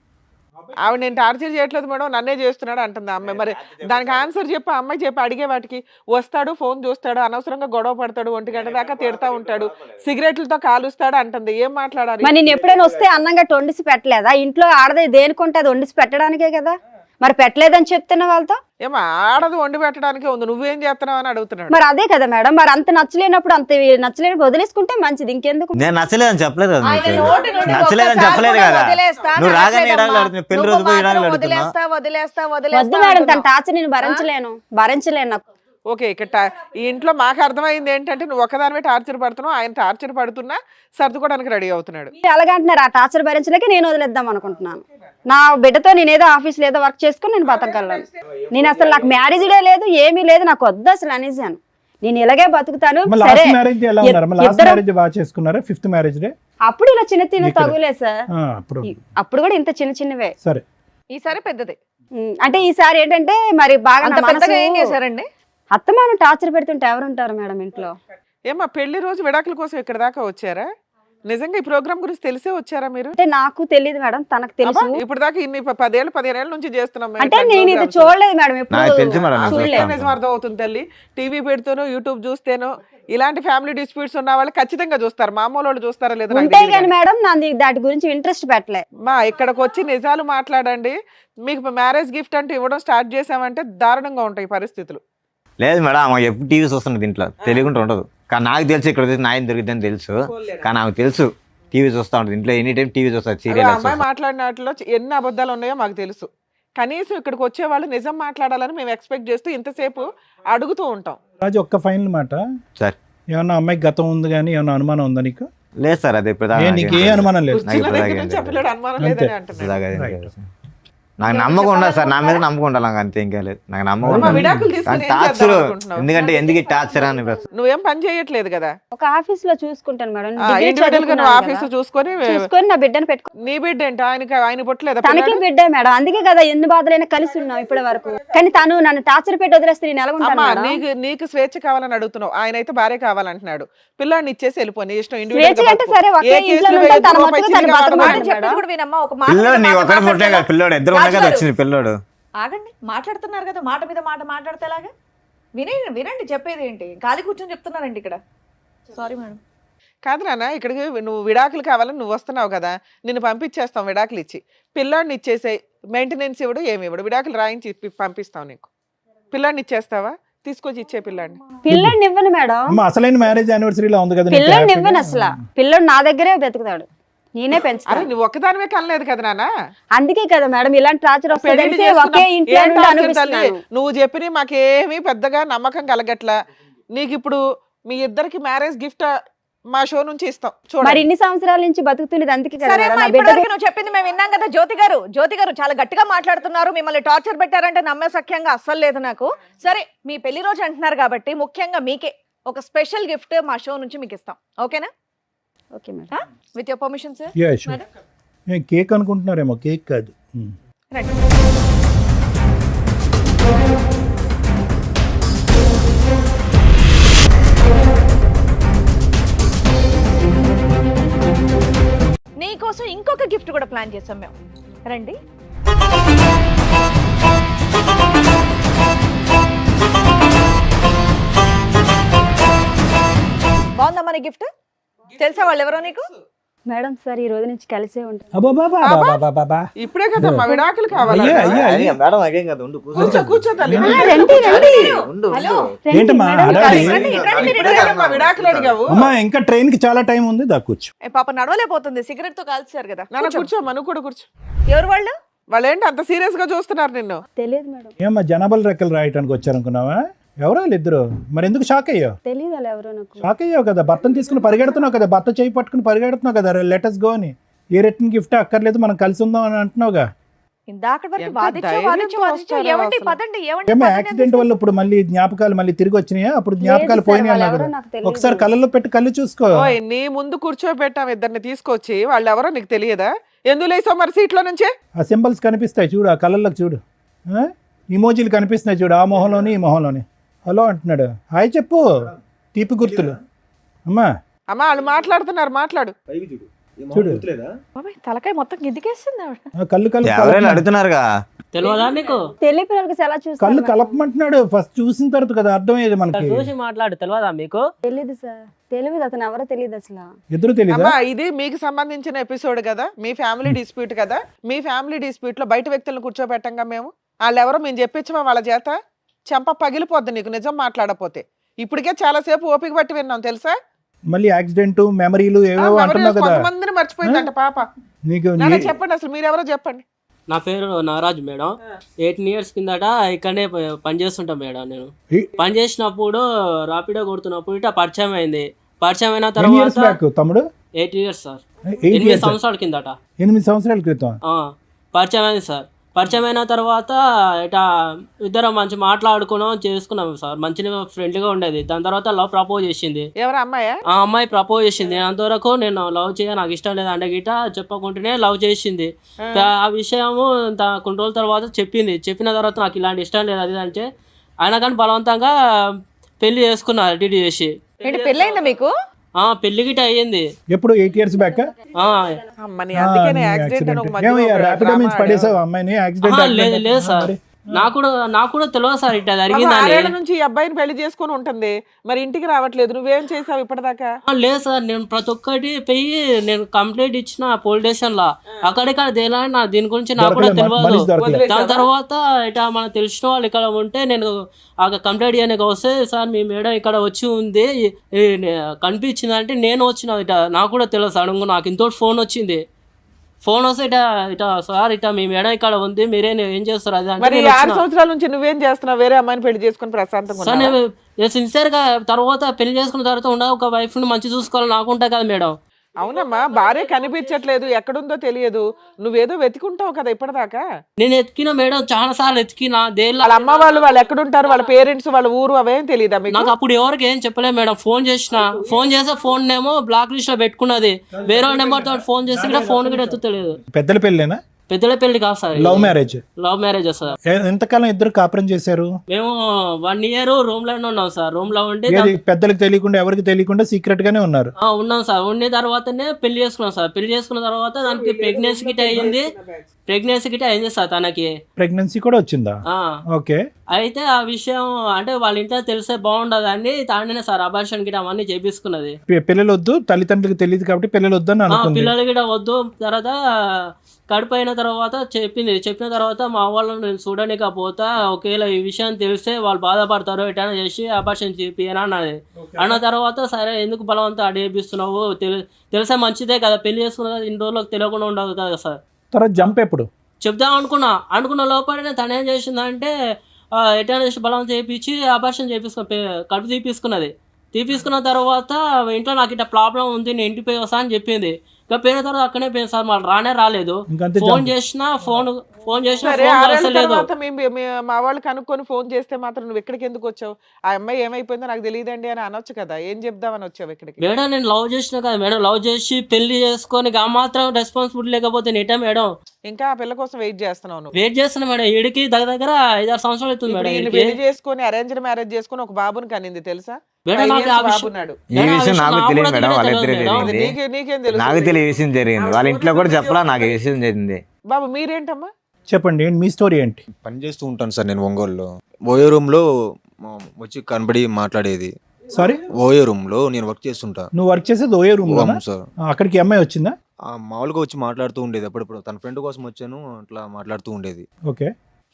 ఆవిడ నేను టార్చర్ చేయట్లేదు మేడం, నన్నే చేస్తున్నాడు అంటుంది ఆ అమ్మాయి. మరి దానికి ఆన్సర్ చెప్పి ఆ అమ్మాయి చెప్పి అడిగే వాటికి వస్తాడు, ఫోన్ చూస్తాడు, అనవసరంగా గొడవ పడతాడు, 1 గంట దాకా తిడతా ఉంటాడు, సిగరెట్లతో కాలుస్తాడు అంటుంది. ఏం మాట్లాడాలి? మరి నేను ఎప్పుడైనా వస్తే అన్నంగా వండిసి పెట్టలేదా? ఇంట్లో ఆడదే దేనికుంటే అది వండిసి పెట్టడానికే కదా. మరి పెట్టలేదని చెప్తున్న వాళ్ళతో ఏమో ఆడదు వండి పెట్టడానికే ఉంది, నువ్వేం చేస్తున్నావు అని అడుగుతున్నాడు. మరి అదే కదా మేడం. మరి అంత నచ్చలేనప్పుడు అంత నచ్చలేనప్పుడు వదిలేసుకుంటే మంచిది, ఇంకెందుకు. నేను నచ్చలేదని చెప్పలేదు కదా ఆయన నీకు. నోటి నుండి నచ్చలేదని ఒక్కసారి చెప్పలేదు కూడా కదా. వదిలేస్తా నువ్వు రాగానే అనట్లేదమ్మా. విడాకులు అడుగుతున్నావు, పెళ్లి రోజు నువ్వు పోయి మాత్రం విడాకులు అడుగుతున్నావు. వద్దు మేడం, తన టార్చర్ నేను భరించలేను నాకు. ఓకే, ఇక్కడ ఈ ఇంట్లో మాకు అర్థమైంది ఏంటంటే నువ్వు ఒకదానివే టార్చర్ పడుతున్నావు, ఆయన టార్చర్ పడుతున్నా సర్దుకోవడానికి రెడీ అవుతున్నాడు. మీరు అలాగంటున్నారు, ఆ టార్చర్ భరించలేక నేను వదిలేద్దాం అనుకుంటున్నాను. నా బిడ్డతో నేనేదో ఆఫీస్లో ఏదో వర్క్ చేసుకుని నేను బతకగలను. నేను అసలు నాకు మ్యారేజ్ డే లేదు, ఏమీ లేదు, నాకు వద్దు అసలు అనేసాను. నేను ఇలాగే బతుకుతాను. సరే లాస్ట్ మ్యారేజ్ ఎలా ఉన్నారు? లాస్ట్ ఇద్దరం- మ్యారేజ్ బాగా చేసుకున్నారా? 5th మ్యారేజ్ డే అప్పుడు ఇలా చిన్న తగులే సార్. అప్పుడు అప్పుడు కూడా ఇంత చిన్నవే. సరే. ఈసారి పెద్దది. అంటే ఈసారి ఏంటంటే మరి బాగా అంత నా పెద్దగా ఏం మనసు- చేశారండి? అత్తమాను టార్చర్ పెడుతుంటే ఎవరుంటారు మేడం ఇంట్లో? ఏమా పెళ్లి రోజు విడాకుల కోసం ఇక్కడ దాకా వచ్చారా? నిజంగా ఈ ప్రోగ్రామ్ గురించి తెలిసే వచ్చారా మీరు? అంటే నాకు తెలియదు మేడం, తనకు తెలుసు. అబ్బా, ఇప్పుడు దాకా ఇన్ని 10 ఏళ్ళ నుంచి చేస్తున్నాం మేము అంటే ఇట్లాంటి నేను ఇది programs. చూడలేదు మేడం, నాకు తెలుసు మేడం, నాకు ఎప్పుడు తెలుసు. చూడలేదు. నిజం అర్థం అవుతుంది తల్లి. టీవీ పెడుతూనో యూట్యూబ్ చూస్తేనో ఇలాంటి ఫ్యామిలీ డిస్ప్యూట్స్ ఉన్న వాళ్ళు ఖచ్చితంగా చూస్తారు. మామూలు వాళ్ళు చూస్తారా లేదా నాకు ఉంటే తెలియదు కానీ కానీ. మేడం నాది దాటి గురించి ఇంట్రెస్ట్ పెట్టలే. మా ఇక్కడికి వచ్చి నిజాలు మాట్లాడండి. మీకు మ్యారేజ్ గిఫ్ట్ అంటూ ఇవ్వడం స్టార్ట్ చేసామంటే దారుణంగా ఉంటాయి పరిస్థితులు. లేదు మేడం, ఆమె ఎప్పుడు టీవీ చూస్తున్నది ఇంట్లో, తెలియకుండా ఉండదు. కానీ నాకు తెలుసు ఇక్కడ వచ్చి న్యాయం దొరికిద్దని తెలుసు. కానీ ఆమెకు తెలుసు టీవీ చూస్తూ ఉంటుంది ఇంట్లో, ఎనీ టైం టీవీ చూస్తారు, అదే సీరియల్. అమ్మాయి మాట్లాడిన వాటిలో ఎన్ని అబద్ధాలు ఉన్నాయో మాకు తెలుసు. కనీసం ఇక్కడికి వచ్చే వాళ్ళు నిజం మాట్లాడాలని మేము ఎక్స్పెక్ట్ చేస్తూ ఇంతసేపు అడుగుతూ ఉంటాం. రాజు ఒక్క ఫైనల్ మాట, సార్ ఏమన్నా అమ్మాయికి గతం ఉంది కానీ ఏమన్నా అనుమానం ఉందా నీకు? లేదు సార్, అది ఇప్పుడు నీకు ఏ అనుమానం లేదు? నాకు ఇప్పుడు దగ్గర నుంచి చెప్పలేడు, అనుమానం లేదని అంటున్నాడు. నాకు నమ్మకం ఉండదు సార్, నా మీద నమ్మకం ఉండాలి, నాకు అంతే, ఇంకేం లేదు. నాకు నమ్మకం అమ్మా, ఉండదు. విడాకులు తీసుకొని ఏం టార్చర్ చేద్దాం అనుకుంటున్నావు? ఎందుకంటే ఎందుకు టార్చర్ అని నువ్వేం పని చేయట్లేదు కదా. ఒక ఆఫీస్ లో చూసుకుంటాను మేడం. డిగ్రీ ఇండివిజువల్ గా నువ్వు చదువుకున్నాను ఆఫీస్ కదా. చూసుకొని చూసుకొని నా బిడ్డను పెట్టుకో. నీ బిడ్డ ఏంటి? ఆయన పుట్టలేదా తనకి పిల్లాడు? బిడ్డే మేడం, అందుకే కదా ఎన్ని బాధలైనా కలిసి ఉన్నాం ఇప్పటి వరకు. కానీ తను నన్ను టార్చర్ పెట్టి వదిలేస్తే నేను ఎలా ఉంటాను అమ్మా, మేడం? నీకు స్వేచ్ఛ కావాలని అడుగుతున్నావు, ఆయన అయితే భార్య కావాలంటున్నాడు. పిల్లాడిని ఇచ్చేసి వెళ్ళిపో, నీ ఇష్టం. స్వేచ్ఛ అంటే సరే, ఒకే ఇంట్లో ఉంటాను, తన మట్టుకు తను బతకమంటాను మాట మేడం. చెప్పేది కూడా వినమ్మా. ఒక మాట పిల్లోడు మీద నీ మాట ఒకరి పుట్టే మాట్లాడితే కదా, పిల్లోడు ఇద్దరు రాజు ఉండగా గారు, వచ్చింది పిల్లోడు. ఆగండి, మాట్లాడుతున్నారు కదా, మాట మీద మాట మాట్లాడితే ఎలాగా? వినండి చెప్పేది ఏంటి? ఖాళీ కూర్చొని చెప్తున్నారండి ఇక్కడ. Sorry madam. కాదు నాన్న, ఇక్కడికి నువ్వు విడాకులు కావాలని నువ్వు వస్తున్నావు కదా, నిన్ను పంపించేస్తాం విడాకులు ఇచ్చి. పిల్లాడిని ఇచ్చేసే, మెయింటెనెన్స్ ఇవ్వడు, ఏమి ఇవ్వడు, విడాకులు రాయించి పంపిస్తాం నీకు. పిల్లాడిని ఇచ్చేస్తావా? తీసుకొచ్చి ఇచ్చే పిల్లాడిని. పిల్లని ఇవ్వను మేడం, అమ్మ అసలైన మ్యారేజ్ యానివర్సరీలో ఉంది కదా నీకు పిల్లని హ్యాపీగా? ఇవ్వను అసలు. పిల్లడు నా దగ్గరే బతుకుతాడు, నేనే అరే పెంచుతాను. నువ్వు ఒక్కదానివే కనలేదు కదా నాన్న. అందుకే కదా మేడం ఇలాంటి టార్చర్ పెళ్లి వస్తుంది, చేసుకున్నాం. ఒకే ఇంట్లో ఏం నుండి టార్చర్ తల్లి? అనిపిస్తున్నాను. నువ్వు చెప్పిన మాకేమీ పెద్దగా నమ్మకం కలగట్లా. నీకు ఇప్పుడు మీ ఇద్దరికి మ్యారేజ్ గిఫ్ట్ మా షో నుంచి ఇస్తాం మరి చూడండి. ఇన్ని సంవత్సరాల నుంచి బతుకుతున్నది అందుకే కదా సరే మేడం. అమ్మా, నా బిడ్డ ఇప్పటివరకు నువ్వు చెప్పింది మేము విన్నాం కదా. జ్యోతి గారు చాలా గట్టిగా మాట్లాడుతున్నారు. మిమ్మల్ని టార్చర్ పెట్టారంటే నమ్మే సఖ్యంగా అస్సలు లేదు నాకు. సరే, మీ పెళ్లి రోజు అంటున్నారు కాబట్టి ముఖ్యంగా మీకే ఒక స్పెషల్ గిఫ్ట్ మా షో నుంచి మీకు ఇస్తాం. ఓకేనా? Okay madam. With your permission sir. Yeah, sure. ఏం కేక్ అనుకుంటున్నారేమో, కేక్ కాదు. రండి. ప్లాన్ చేసాం మేము. రండి. బాగుందా మన గిఫ్ట్? తెలుసా వాళ్ళు ఎవరో నీకు? మేడం సార్ ఈ రోజు నుంచి కలిసే ఉంటాం. అబ్బాబాబాబాబాబాబా. ఇప్పుడే కదమ్మా విడాకులు కావాలి. అయ్యా, అయ్యా, అయ్యా. మేడం అదేం కదా, ఉండు కూర్చో. కూర్చో కూర్చో తల్లి. ఉండు హలో. ఉండు. ఏంటమ్మా హడావిడి? రండి, రండి, మీరు ఇప్పుడే కదమ్మా విడాకులు అడిగావు. అమ్మా ఇంకా ట్రైన్ కి చాలా టైం ఉంది, దా కూర్చో. పాప నడవలేకపోతుంది, సిగరెట్ తో కాల్చారు కదా. నాన్న కూర్చోమ్మా, నువ్వు కూడా కూర్చో. ఎవరు వాళ్ళు? వాళ్ళు ఏంటి అంత సీరియస్ గా చూస్తున్నారు నిన్ను? తెలియదు మేడం. ఏమ్మా జనాభాలు రెక్కలు రాయటానికి వచ్చారనుకున్నావా? ఎవరో ఇద్దరు, మరి ఎందుకు షాక్ అయ్యావు? తెలియదు అలా ఎవరో నాకు. షాక్ అయ్యావు కదా, భర్తను తీసుకుని పరిగెడుతున్నావు కదా, భర్త చేయి పట్టుకుని పరిగెడుతున్నావు కదా, లెటర్స్ గో అని. ఏ రిటర్న్ గిఫ్ట్ అక్కర్లేదు, మనం కలిసి ఉందాం అని అంటున్నావుగా. ఇందాక వరకు ఎంత వాదించా ధైర్యంతో వాదించా వాదించా. వస్తారో ఏమండి అసలు. పదండి, ఏమండి ఏమో పదండి యాక్సిడెంట్ అని వల్ల ఇప్పుడు మళ్ళీ జ్ఞాపకాలు మళ్ళీ తిరిగి వచ్చినాయా? అప్పుడు జ్ఞాపకాలు లేదు సార్, పోయినాయి వాళ్ళు అన్నారు. ఎవరో నాకు తెలియదు. ఒకసారి కళ్ళల్లో పెట్టి కళ్ళు చూసుకో. ఓయ్, నీ ముందు కూర్చోబెట్టాం ఇద్దరిని తీసుకొచ్చి, వాళ్ళు ఎవరో నీకు తెలియదా? ఎందుకు లేసావు మరి సీట్లో నుంచే? ఆ సింబల్స్ కనిపిస్తాయి చూడు, ఆ కళ్ళల్లోకి చూడు, ఇమోజీలు కనిపిస్తున్నాయి చూడు, ఆ మొహంలోని ఈ మొహంలోని. హలో అంటున్నాడు, హాయ్ చెప్పు, తీపి గుర్తులు. అమ్మా అమ్మా వాళ్ళు మాట్లాడుతున్నారు, మాట్లాడు. చూడు. బాబాయ్, తలకాయ మొత్తం గిద్దికేస్తుంది ఆవిడ. ఆ కళ్ళు కళ్ళు ఎవరైనా అడుగుతున్నారుగా. తెలియదా నీకు? తెలియని పిల్లలకి ఎలా కళ్ళు చూస్తారు? కలపమంటున్నాడు. ఫస్ట్ చూసిన తర్వాత కదా అర్థమయ్యేది మనకి. చూసి మాట్లాడు. తెలియదా మీకు? తెలియదు సార్, తెలియదు, అతను ఎవరో తెలియదు అసలు. ఎదురు తెలీదా? అమ్మా ఇది మీకు సంబంధించిన ఎపిసోడ్ కదా, మీ ఫ్యామిలీ డిస్ప్యూట్ కదా. మీ ఫ్యామిలీ డిస్ప్యూట్ లో బయట వ్యక్తులను కూర్చోబెట్టంగా మేము. వాళ్ళు ఎవరో మేము చెప్పించమా వాళ్ళ చేత? చెంప పగిలిపోద్ది నీకు నిజం మాట్లాడపోతే. ఇప్పటికే చాలా సేపు ఓపిక పట్టి విన్నాం తెలుసా. మళ్ళీ యాక్సిడెంట్ మెమరీలు ఏవో అంటున్నావు కదా. కొంతమందిని మర్చిపోయిందంట పాప. నీకు నాన్న చెప్పండి అసలు మీరెవరో చెప్పండి. నా పేరు నాగరాజు మేడం. 18 years కిందట ఇక్కడనే పని చేస్తుంటా మేడం. నేను పని చేసినప్పుడు రాపిడో కొడుతున్నప్పుడు ఇట్లా పరిచయం అయింది. పరిచయం అయిన ఎన్ని ఇయర్స్ తర్వాత బ్యాక్ తమ్ముడు? 8 years సార్. 8 8 సంవత్సరాల కిందట 8 సంవత్సరాల క్రితం. పరిచయం అయింది సార్. పరిచయం అయిన తర్వాత ఇట్లా ఇద్దరం మంచి మాట్లాడుకున్నాం, చేసుకున్నాం సార్. మంచిగా ఫ్రెండ్లీగా ఉండేది. దాని తర్వాత లవ్ ప్రపోజ్ చేసింది. ఎవరు అమ్మాయా? ఆ అమ్మాయి ప్రపోజ్ చేసింది. అంతవరకు నేను లవ్ చేయ, నాకు ఇష్టం లేదు అంటే గిట చెప్పకుంటేనే లవ్ చేసింది. ఆ విషయము కొన్ని రోజుల తర్వాత చెప్పింది. చెప్పిన తర్వాత నాకు ఇలాంటి ఇష్టం లేదు అది అంటే, అయినా కానీ బలవంతంగా పెళ్లి చేసుకున్నారు డీడీ చేసి. ఏంటి పెళ్ళయిందా మీకు? పెళ్లి గిట అయ్యింది. ఎప్పుడు 8 years బ్యాక్? అమ్మని అందుకనే యాక్సిడెంట్ అని ఒక మధ్యలో ఒక ర్యాపిడో డ్రామా మీన్స్ పడేసావు అమ్మాయిని యాక్సిడెంట్? లేదు సార్, నాకు కూడా తెలియదు సార్ ఇట్లా జరిగిందని. 6 ఏళ్ల నుంచి ఈ అబ్బాయిని పెళ్లి చేసుకొని ఉంటుంది, మరి ఇంటికి రావట్లేదు. నువ్వేం చేసావు ఇప్పటిదాకా? లేదు సార్, నేను ప్రతి ఒక్కటి పోయి నేను కంప్లైంట్ ఇచ్చిన పోలీస్ స్టేషన్ లా. అక్కడిక్కడ దేలా దీని గురించి నాకు కూడా తెలియదు. దాని తర్వాత ఇట్లా మనకు తెలిసిన వాళ్ళు ఇక్కడ ఉంటే నేను ఆ కంప్లైంట్ చేయడానికి వస్తే, సార్ మీ మేడం ఇక్కడ వచ్చి ఉంది కనిపించింది అంటే నేను వచ్చిన ఇట. నాకు కూడా తెలియదు సడన్ గా నాకు ఇంతోటి ఫోన్ వచ్చింది. ఫోన్ వస్తే ఇట సార్ ఇట మీ మేడం ఇక్కడ ఉంది, మీరే ఏం చేస్తారు అది అంటే. మరి 6 సంవత్సరాల నుంచి నువ్వేం చేస్తున్నావు? వేరే అమ్మాయిని పెళ్లి చేసుకుని ప్రశాంతంగా సార్ ఉన్నావా? నేను సిన్సియర్ గా తర్వాత పెళ్లి చేసుకున్న తర్వాత ఉండ ఒక వైఫ్ ని మంచి చూసుకోవాలి నాకు ఉంటాయి కదా మేడం. అవునమ్మా, భార్య కనిపించట్లేదు, ఎక్కడుందో తెలియదు, నువ్వేదో వెతుకుంటావు కదా ఇప్పటిదాకా. నేను ఎత్తికిన మేడం, చాలా సార్లు ఎత్తికిన. వాళ్ళ అమ్మ వాళ్ళు ఎక్కడుంటారు, వాళ్ళ పేరెంట్స్, వాళ్ళ ఊరు అవేం తెలియదా మీకు? నాకు అప్పుడు ఎవరికి ఏం చెప్పలేదు మేడం. ఫోన్ చేస్తే ఫోన్ ఏమో బ్లాక్ లిస్ట్ లో పెట్టుకున్నది. వేరే నెంబర్ తో ఫోన్ చేసి కూడా ఫోన్ కూడా ఎత్తుతలేదు. పెద్దల పెళ్ళేనా? పెద్దల పెళ్లి కాదు sir, love marriage. Love marriage sir. ఎంతకాలం ఇద్దరు కాపురం చేశారు? మేము 1 year రూమ్ లోనే ఉన్నాం సార్. రూమ్ లో ఉండి పెద్దలకు తెలియకుండా ఎవరికి తెలియకుండా సీక్రెట్ గానే ఉన్నారు? ఉన్నాం సార్. ఉన్న తర్వాతనే పెళ్లి చేసుకున్నాం సార్. పెళ్లి చేసుకున్న తర్వాత దానికి ప్రెగ్నెన్సీ గిట్ అయింది సార్. తనకి ప్రెగ్నెన్సీ కూడా వచ్చిందా? ఓకే. అయితే ఆ విషయం అంటే వాళ్ళ ఇంట్లో తెలిసే బాగుండదు అని తానే సార్ అబార్షన్ గిట అవన్నీ చేపించుకున్నది. పిల్లలు వద్దు, తల్లిదండ్రులకు తెలియదు కాబట్టి పిల్లలు వద్దు అని అనుకుంది. పిల్లలు గిట వద్దు. తర్వాత కడుపు అయిన తర్వాత చెప్పిన తర్వాత మా వాళ్ళని నేను చూడలేకపోతా, ఒకవేళ ఈ విషయం తెలిస్తే వాళ్ళు బాధపడతారు, ఎటైనా చేసి అబార్షన్ చేపియని అన్నది. అన్న తర్వాత సరే ఎందుకు బలవంతం అడిగిస్తున్నావు, తెలిసే మంచిదే కదా, పెళ్లి చేసుకున్న ఇన్ని రోజులకు తెలియకుండా ఉండదు కదా సార్. తర్వాత జంప్ ఎప్పుడు చెప్దాం అనుకున్న లోపలనే తను ఏం చేసిందంటే ఎటైనా చేసి బలవంతం చేయించి అబార్షన్ కడుపు తీపించుకున్న తర్వాత ఇంట్లో నాకు ఇట్లా ప్రాబ్లం ఉంది, నేను ఇంటికి వస్తా అని చెప్పింది. ఇంకా పోయిన తర్వాత అక్కడే పోయింది సార్. మళ్ళీ రాలేదు. ఫోన్ చేసినా ఫోన్ చేసిన సరే ఫోన్ 6 ఏళ్ల కలసలేదు. తర్వాత మా వాళ్ళు కనుక్కొని ఫోన్ చేస్తే మాత్రం నువ్వు ఇక్కడికి ఎందుకు వచ్చావు? ఆ అమ్మాయి ఏమైపోయిందో నాకు తెలియదండి అని అనొచ్చు కదా, ఏం చెప్దామని వచ్చావు ఇక్కడికి? మేడం నేను లవ్ చేసిన కదా మేడం, లవ్ చేసి పెళ్లి చేసుకొని ఆ మాత్రం రెస్పాన్సిబిలిటీ లేకపోతే నేటా మేడం ఇంకా ఆ పిల్ల కోసం వెయిట్ చేస్తున్నావు నువ్వు? వెయిట్ చేస్తున్నా మేడం. ఈడికి దగ్గర 5-6 సంవత్సరాలు అవుతుంది ఇప్పుడు మేడం. ఈయన ఈడికి పెళ్లి చేసుకొని అరేంజ్డ్ మ్యారేజ్ చేసుకొని ఒక బాబుని కనింది తెలుసా? మేడం 5 నాకు years ఆ విషయం బాబున్నాడు. ఈ విషయం నాకు తెలియదు మేడం, కూడా వాళ్ళిద్దరే తెలియదు మేడం. తెలియంది. నీకేం తెలుసు? నాకు తెలియ విషయం జరిగింది, వాళ్ళ ఇంట్లో కూడా చెప్పలా, నాకు ఈ విషయం జరిగింది. బాబు మీరేంటమ్మా? చెప్పండి ఏంటి మీ స్టోరీ ఏంటి? పని చేస్తూ ఉంటాను సార్ నేను ఒంగోలులో. ఓయో రూమ్లో వచ్చి కనబడి మాట్లాడేది. సారీ, ఓయో రూమ్లో నేను వర్క్ చేస్తుంటా. నువ్వు వర్క్ చేసేది ఓయో రూమ్ లో? అవును సార్. అక్కడికి అమ్మాయి వచ్చిందా? మామూలుగా వచ్చి మాట్లాడుతూ ఉండేది అప్పుడప్పుడు. తన ఫ్రెండ్ కోసం వచ్చాను, అట్లా మాట్లాడుతూ ఉండేది. ఓకే.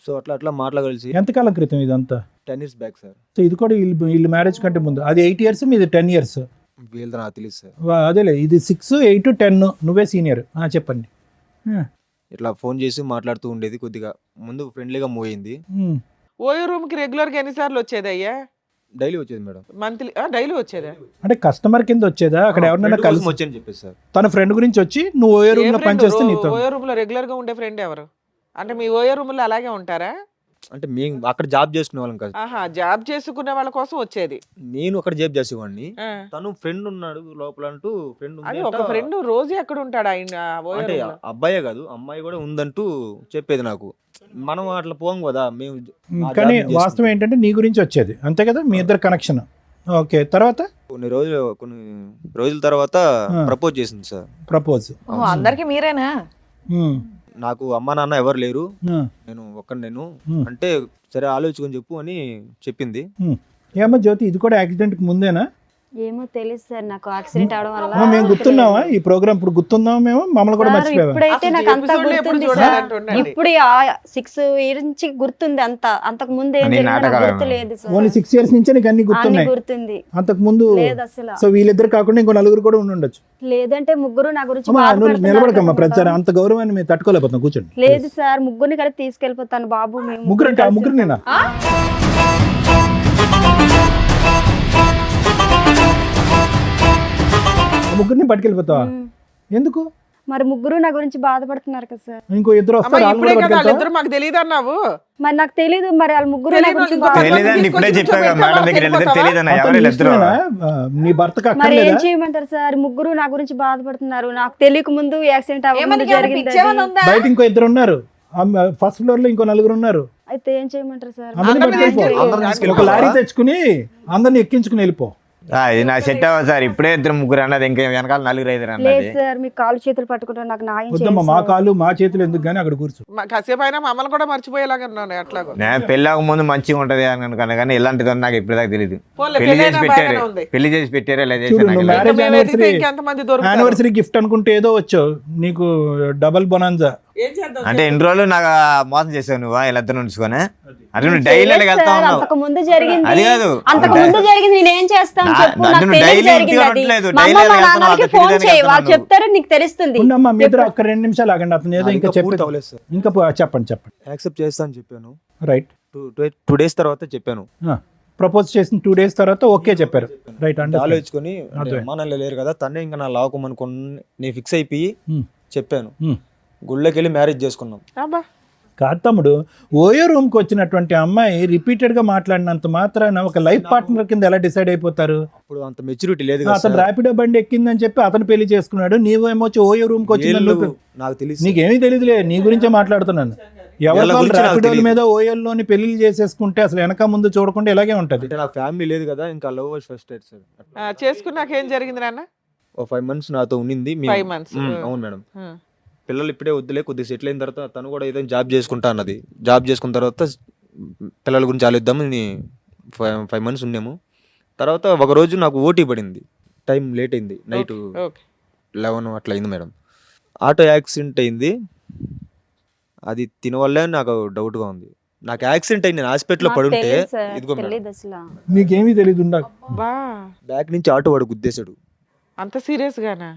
సో అట్లా మాట్లాడగలిసి ఎంతకాలం క్రితం ఇదంతా? 10 years బ్యాక్ సార్. సో ఇది కూడా వీళ్ళు మ్యారేజ్ కంటే ముందు. అది 8 years, మీది 10 years. వీళ్ళతో నాకు తెలియదు సార్. అదేలే, ఇది 6, 8, 10. నువ్వే సీనియర్. చెప్పండి. ఇట్లా ఫోన్ చేసి మాట్లాడుతూ ఉండేది. కొద్దిగా ముందు ఫ్రెండ్లీగా మూవ్ అయింది. ఓయో రూమ్ కి రెగ్యులర్ గా ఎన్నిసార్లు వచ్చేది అయ్యా? డైలీ వచ్చేది మేడం. మంత్లీ డైలీ వచ్చేదా? అంటే కస్టమర్ కింద వచ్చేదా? అక్కడ ఎవరినైనా Friend కోసం కలిసి వచ్చాను చెప్పేసి సార్. తన ఫ్రెండ్ గురించి వచ్చి నువ్వు ఓయో రూమ్ లో పనిచేస్తే నీతో? ఓయో రూమ్ లో రెగ్యులర్ గా ఉండే ఫ్రెండ్ ఎవరు? అంటే మీ ఓయో రూమ్ లో అలాగే ఉంటారా? అంటే మేము అక్కడ జాబ్ చేసుకునే వాళ్ళం కాదు. ఆహా, జాబ్ చేసుకునే వాళ్ళ కోసం వచ్చేది. నేను అక్కడ జాబ్ చేసేవాడిని. ఆ. తను ఫ్రెండ్ ఉన్నాడు లోపల అంటూ ఫ్రెండ్ అది ఒక ఫ్రెండ్ రోజు ఎక్కడ ఉంటాడు ఆయన ఓయో అంటే రూమ్ లో? అబ్బాయే కాదు అమ్మాయి కూడా ఉందంటూ చెప్పేది నాకు. మనం అట్లా పోం కదా మేము. ఆ కానీ జాబ్ వాస్తవం ఏంటంటే నీ గురించి వచ్చేది, అంతే కదా? మీ ఇద్దరు కనెక్షన్. ఓకే, తర్వాత కొన్ని రోజుల తర్వాత ప్రపోజ్ చేసింది సార్. ప్రపోజ్. అందరికి మీరేనా? నాకు అమ్మ నాన్న ఎవరు లేరు, నేను నేను అంటే సరే ఆలోచించుకొని చెప్పు అని చెప్పింది. ఏమో జ్యోతి, ఇది కూడా యాక్సిడెంట్ కి ముందేనా? ఏమో తెలియదు సార్, నాకు యాక్సిడెంట్ అవడం వల్ల. మేము గుర్తున్నావా ఈ ప్రోగ్రామ్? ఇప్పుడు గుర్తున్నావా మేము? మమ్మల్ని కూడా సార్, మర్చిపోయావా? ఇప్పుడైతే అసలు నాకు అంతా episode లో ఎప్పుడు గుర్తుంది చూడాలి సార్. అంటుండండి. ఇప్పుడు 6 years నుంచి గుర్తుంది అంతా. అంతకు ముందు ఏం అన్ని జరిగిందో నాకు నాటకాలు గుర్తు లేదు సార్. ఓన్లీ 6 years నుంచే నీకు అన్ని అన్ని గుర్తున్నాయి? గుర్తుంది. అంతకు ముందు లేదు అసలు. సో వీళ్ళిద్దరు కాకుండా ఇంకో నలుగురు కూడా ఉండుండొచ్చు. లేదంటే ముగ్గురు నా గురించి అమ్మా, నువ్వు బాధపడుతున్నారు నిలబడకమ్మా, కదా. ప్రచారం అంత గౌరవాన్ని మేము తట్టుకోలేకపోతున్నాం. కూర్చోండి. లేదు సార్, ముగ్గురిని కలిపి తీసుకెళ్ళిపోతాను బాబు. మేము ముగ్గురు అంటే ఆ కలిసి ముగ్గురు నేనా? ముగ్గురిని పట్టుకెళ్ళిపోతావా? ఎందుకు? మరి ముగ్గురు నా గురించి బాధపడుతున్నారు కదా సార్. ఇంకో ఇద్దరు అమ్మా, వస్తారు, వాళ్ళు ఇప్పుడే కూడా కదా పట్టుకెళ్తావా? వాళ్ళిద్దరు మాకు తెలియదు అన్నావు. మరి నాకు తెలీదు, మరి వాళ్ళ ముగ్గురు నా తెలీదు, గురించి ఇంకో బాధ- తెలియదని ఇప్పుడే చెప్పాక మేడం దగ్గర వెళ్ళితే తెలియదన్న అతను ఎవరు నీ వీళ్ళిద్దరు? ఇష్టమేనా? నీ భర్తకు మరి ఏం అక్కర్లేదా? చేయమంటారు సార్? ముగ్గురు నా గురించి బాధపడుతున్నారు. నాకు తెలియక ముందు యాక్సిడెంట్ అవ్వకముందు జరిగింది అది. బయట ఇంకో ఇద్దరు ఉన్నారు, ఫస్ట్ ఫ్లోర్ లో ఇంకో నలుగురు ఉన్నారు. అయితే ఏం చేయమంటారు సార్? అందరిని అందరిని పట్టుకెళ్ళిపో. అందరిని ఒక తీసుకెళ్ళిపో. లారీ తెచ్చుకుని అందరిని ఎక్కించుకుని వెళ్ళిపో. ఇది నా సెట్ అవ్వదు సార్. ఇప్పుడే 2-3 అన్నది, ఇంకా వెనకాల 4-5 లేదు అన్నది. సార్, మీ కాళ్ళు చేతులు పట్టుకుంటారు, నాకు న్యాయం వద్దమ్మా, చేయండి మా సార్. కాళ్ళు మా చేతులు ఎందుకు గానీ అక్కడ కూర్చో. కాసేపు అయినా మమ్మల్ని కూడా మర్చిపోయేలాగా ఉన్నాను అట్లాగో. నేను పెళ్ళాక ముందు మంచిగా ఉంటది అని అనుకున్నా, కానీ ఇలాంటిది నాకు ఇప్పటిదాకా తెలియదు. పోన్లే, పెళ్లి చేసి పెళ్ళైనా పెట్టారు, బాగానే ఉంది. పెళ్లి చేసి పెట్టారు, ఇలా చూడు, చేసి నువ్వు నాకు మ్యారేజ్ మేము వెతికితే యానివర్సరీ ఇంకెంతమంది దొరుకుతారు? యానివర్సరీ గిఫ్ట్ అనుకుంటే ఏదో వచ్చావు, నీకు డబల్ బొనాన్జా. ఏం చేద్దాం? అంటే ఎన్ని రోజులు నాకు మోసం చేసావు నువ్వు వీళ్ళిద్దరు ఉంచుకొని? అంటే నువ్వు డైలీ లేదు వెళ్తా సార్, ఉన్నావు. అంతకు ముందు జరిగింది. అది కాదు. అంతకు ముందు జరిగింది, నేనేం చేస్తాను చెప్పు? నా- నాకు నువ్వు తెలియదు డైలీ జరిగింది ఇంటికి అది. రావట్లేదు, మా డైలీ అమ్మ మా వెళ్తున్నావు, నాన్నకి అక్కడ ఫోన్ తిరిగి చేయి, వాళ్ళు వెళ్తున్నావు. చెప్తారు, నీకు తెలుస్తుంది. ఉండమ్మా, మీ ఇద్దరు ఒక్క 2 నిమిషాలు ఆగండి. అతను ఏదో ఇంకా పూర్తి చెప్పి అవ్వలేదు సార్. ఇంకా చెప్పండి. యాక్సెప్ట్ చేస్తా అని చెప్పాను. రైట్. 2 days తర్వాత చెప్పాను. ప్రపోజ్ చేసిన 2 days తర్వాత ఓకే చెప్పారు. రైట్. అంటే ఆలోచించుకొని అర్థమైంది. అమ్మా నాన్న లేరు కదా, తనే ఇంకా నా లావుకోమనుకుని నేను ఫిక్స్ అయిపోయి చెప్పాను. హ్మ్. గుళ్ళకి వెళ్ళి మ్యారేజ్ చేసుకున్నాం. అబ్బా, కాదు తమ్ముడు, ఓయో రూమ్ కి వచ్చినటువంటి అమ్మాయి రిపీటెడ్ గా మాట్లాడినంత మాత్రాన ఒక లైఫ్ పార్ట్నర్ కింద ఎలా డిసైడ్ అయిపోతారు? అప్పుడు అంత మెచ్యూరిటీ లేదు కదా అతను సార్. ర్యాపిడో బండి ఎక్కిందని చెప్పి అతను పెళ్లి చేసుకున్నాడు, నీవేమో వచ్చి ఓయో రూమ్ కి వచ్చిందని వీళ్ళు నువ్వు- నాకు తెలియదు. నీకేమీ తెలియదులే, నీ గురించే మాట్లాడుతున్నాను. ఎవరి వీళ్ళ గురించి నాకు ర్యాపిడోల తెలీదు. మీద ఓయోల్లోని పెళ్లి చేసేసుకుంటే అసలు వెనక ముందు చూడకుండా ఇలాగే ఉంటది. అంటే నాకు ఫ్యామిలీ లేదు కదా, ఇంకా లవ్ ఫస్ట్ డేట్ సార్. చేసుకున్నాక ఏం జరిగింది నాన్న? ఓ 5 months నాతో ఉండింది. 5 months. అవును మేడం. పిల్లలు ఇప్పుడే వద్దులే, కొద్దిగా సెటిల్ అయిన తర్వాత తను కూడా ఏదైనా జాబ్ చేసుకుంటా అన్నది. జాబ్ చేసుకున్న తర్వాత పిల్లల గురించి ఆలోచిద్దామని 5 months ఉన్నాము. తర్వాత ఒక రోజు నాకు ఓటీ పడింది, టైం లేట్ అయింది, నైట్ ఓకే. 11 అట్లా అయింది మేడం. ఆటో యాక్సిడెంట్ అయింది. అది తినవల్లే నాకు డౌట్గా ఉంది. నాకు యాక్సిడెంట్ అయింది, నేను హాస్పిటల్లో నాకు పడుంటే తెలీదు సార్, ఇదిగో మేడం తెలీదు అసలు. నీకేమీ తెలియదు ఉండాలి. బా, బ్యాక్ నుంచి ఆటో వాడు గుద్దేశాడు. అంత సీరియస్ గానా?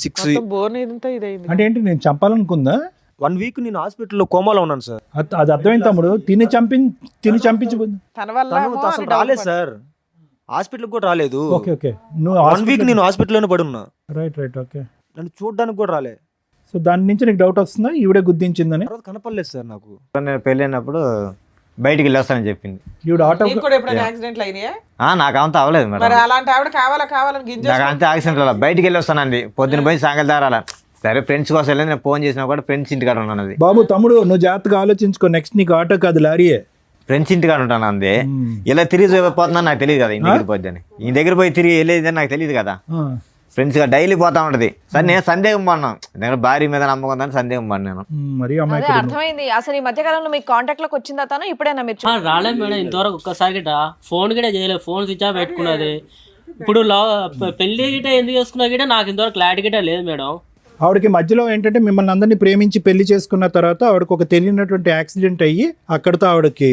1 ఇదైంది. అంటే ఏంటి, నేను చంపాలనుకుందా? week నేను హాస్పిటల్లో కోమాలో ఉన్నాను సార్. అది అర్థమైంది తమ్ముడు. తిని చంపించి తన వల్ల తను ఏమో అసలు అని doubt రాలేదు పడ్డా. సార్, హాస్పిటల్కి కూడా రాలేదు. Okay okay. నువ్వు 1 week నేను హాస్పిటల్లోనే పడున్నా. Right right. ఓకే. నన్ను చూడడానికి కూడా రాలే. సో దాని నుంచి నీకు డౌట్ వస్తుందా ఈవిడే గుద్దించిందని? తర్వాత కనపడలేదు సార్ నాకు. నేను పెళ్ళైనప్పుడు బయటికి వెళ్ళొస్తానని చెప్పింది. ఈవిడ ఆటో నీకు కూడా ఎప్పుడైనా యాక్సిడెంట్లు అయినాయా? నాకు అంత అవ్వలేదు మేడం. మరి అలాంటి ఆవిడ కావాలని గింజ నాకు అంతే యాక్సిడెంట్ అలా బయటికి వెళ్ళి వస్తానండి. పొద్దున పోయి సాయంకాలం దాకా అలా. సరే ఫ్రెండ్స్ కోసం వెళ్ళి నేను ఫోన్ చేసినా కూడా ఫ్రెండ్స్ ఇంటికాడ ఉన్నాను. అది బాబు తమ్ముడు నువ్వు జాగ్రత్తగా ఆలోచించుకో, నెక్స్ట్ నీకు ఆటో కాదు లారీయే. ఫ్రెండ్స్ ఇంటికాడ ఉంటాను అంది. ఇలా తిరిగి పోతున్నా నాకు తెలియదు కదా, ఇంటి దగ్గర పోద్దని. ఈ దగ్గర పోయి తిరిగి వెళ్ళేది నాకు తెలియదు కదా. ఫ్రెండ్స్ గా డైలీ పోతా ఉంటది. సరే నేను సందేహం పడినాను, నేను భార్య మీద నమ్మకం ఉందని సందేహం పడినాను. మరి అదే అమ్మాయి అర్థమైంది. అసలు ఈ మధ్య కాలంలో మీకు కాంటాక్ట్ లోకి వచ్చిందా తను? ఇప్పుడైనా మీరు రాలేదు మేడం ఇంతవరకు ఒక్కసారి గిట ఫోన్ గిట చేయలేదు. ఫోన్ స్విచ్ ఆఫ్ పెట్టుకున్నది. ఇప్పుడు పెళ్లి గిట ఎందుకు చేసుకున్నా గిట నాకు ఇంతవరకు క్లారిటీ గిట లేదు మేడం. ఆవిడకి మధ్యలో ఏంటంటే మిమ్మల్ని అందరినీ ప్రేమించి పెళ్లి చేసుకున్న తర్వాత ఆవిడకి ఒక తెలియనటువంటి యాక్సిడెంట్ అయ్యి అక్కడితో ఆవిడకి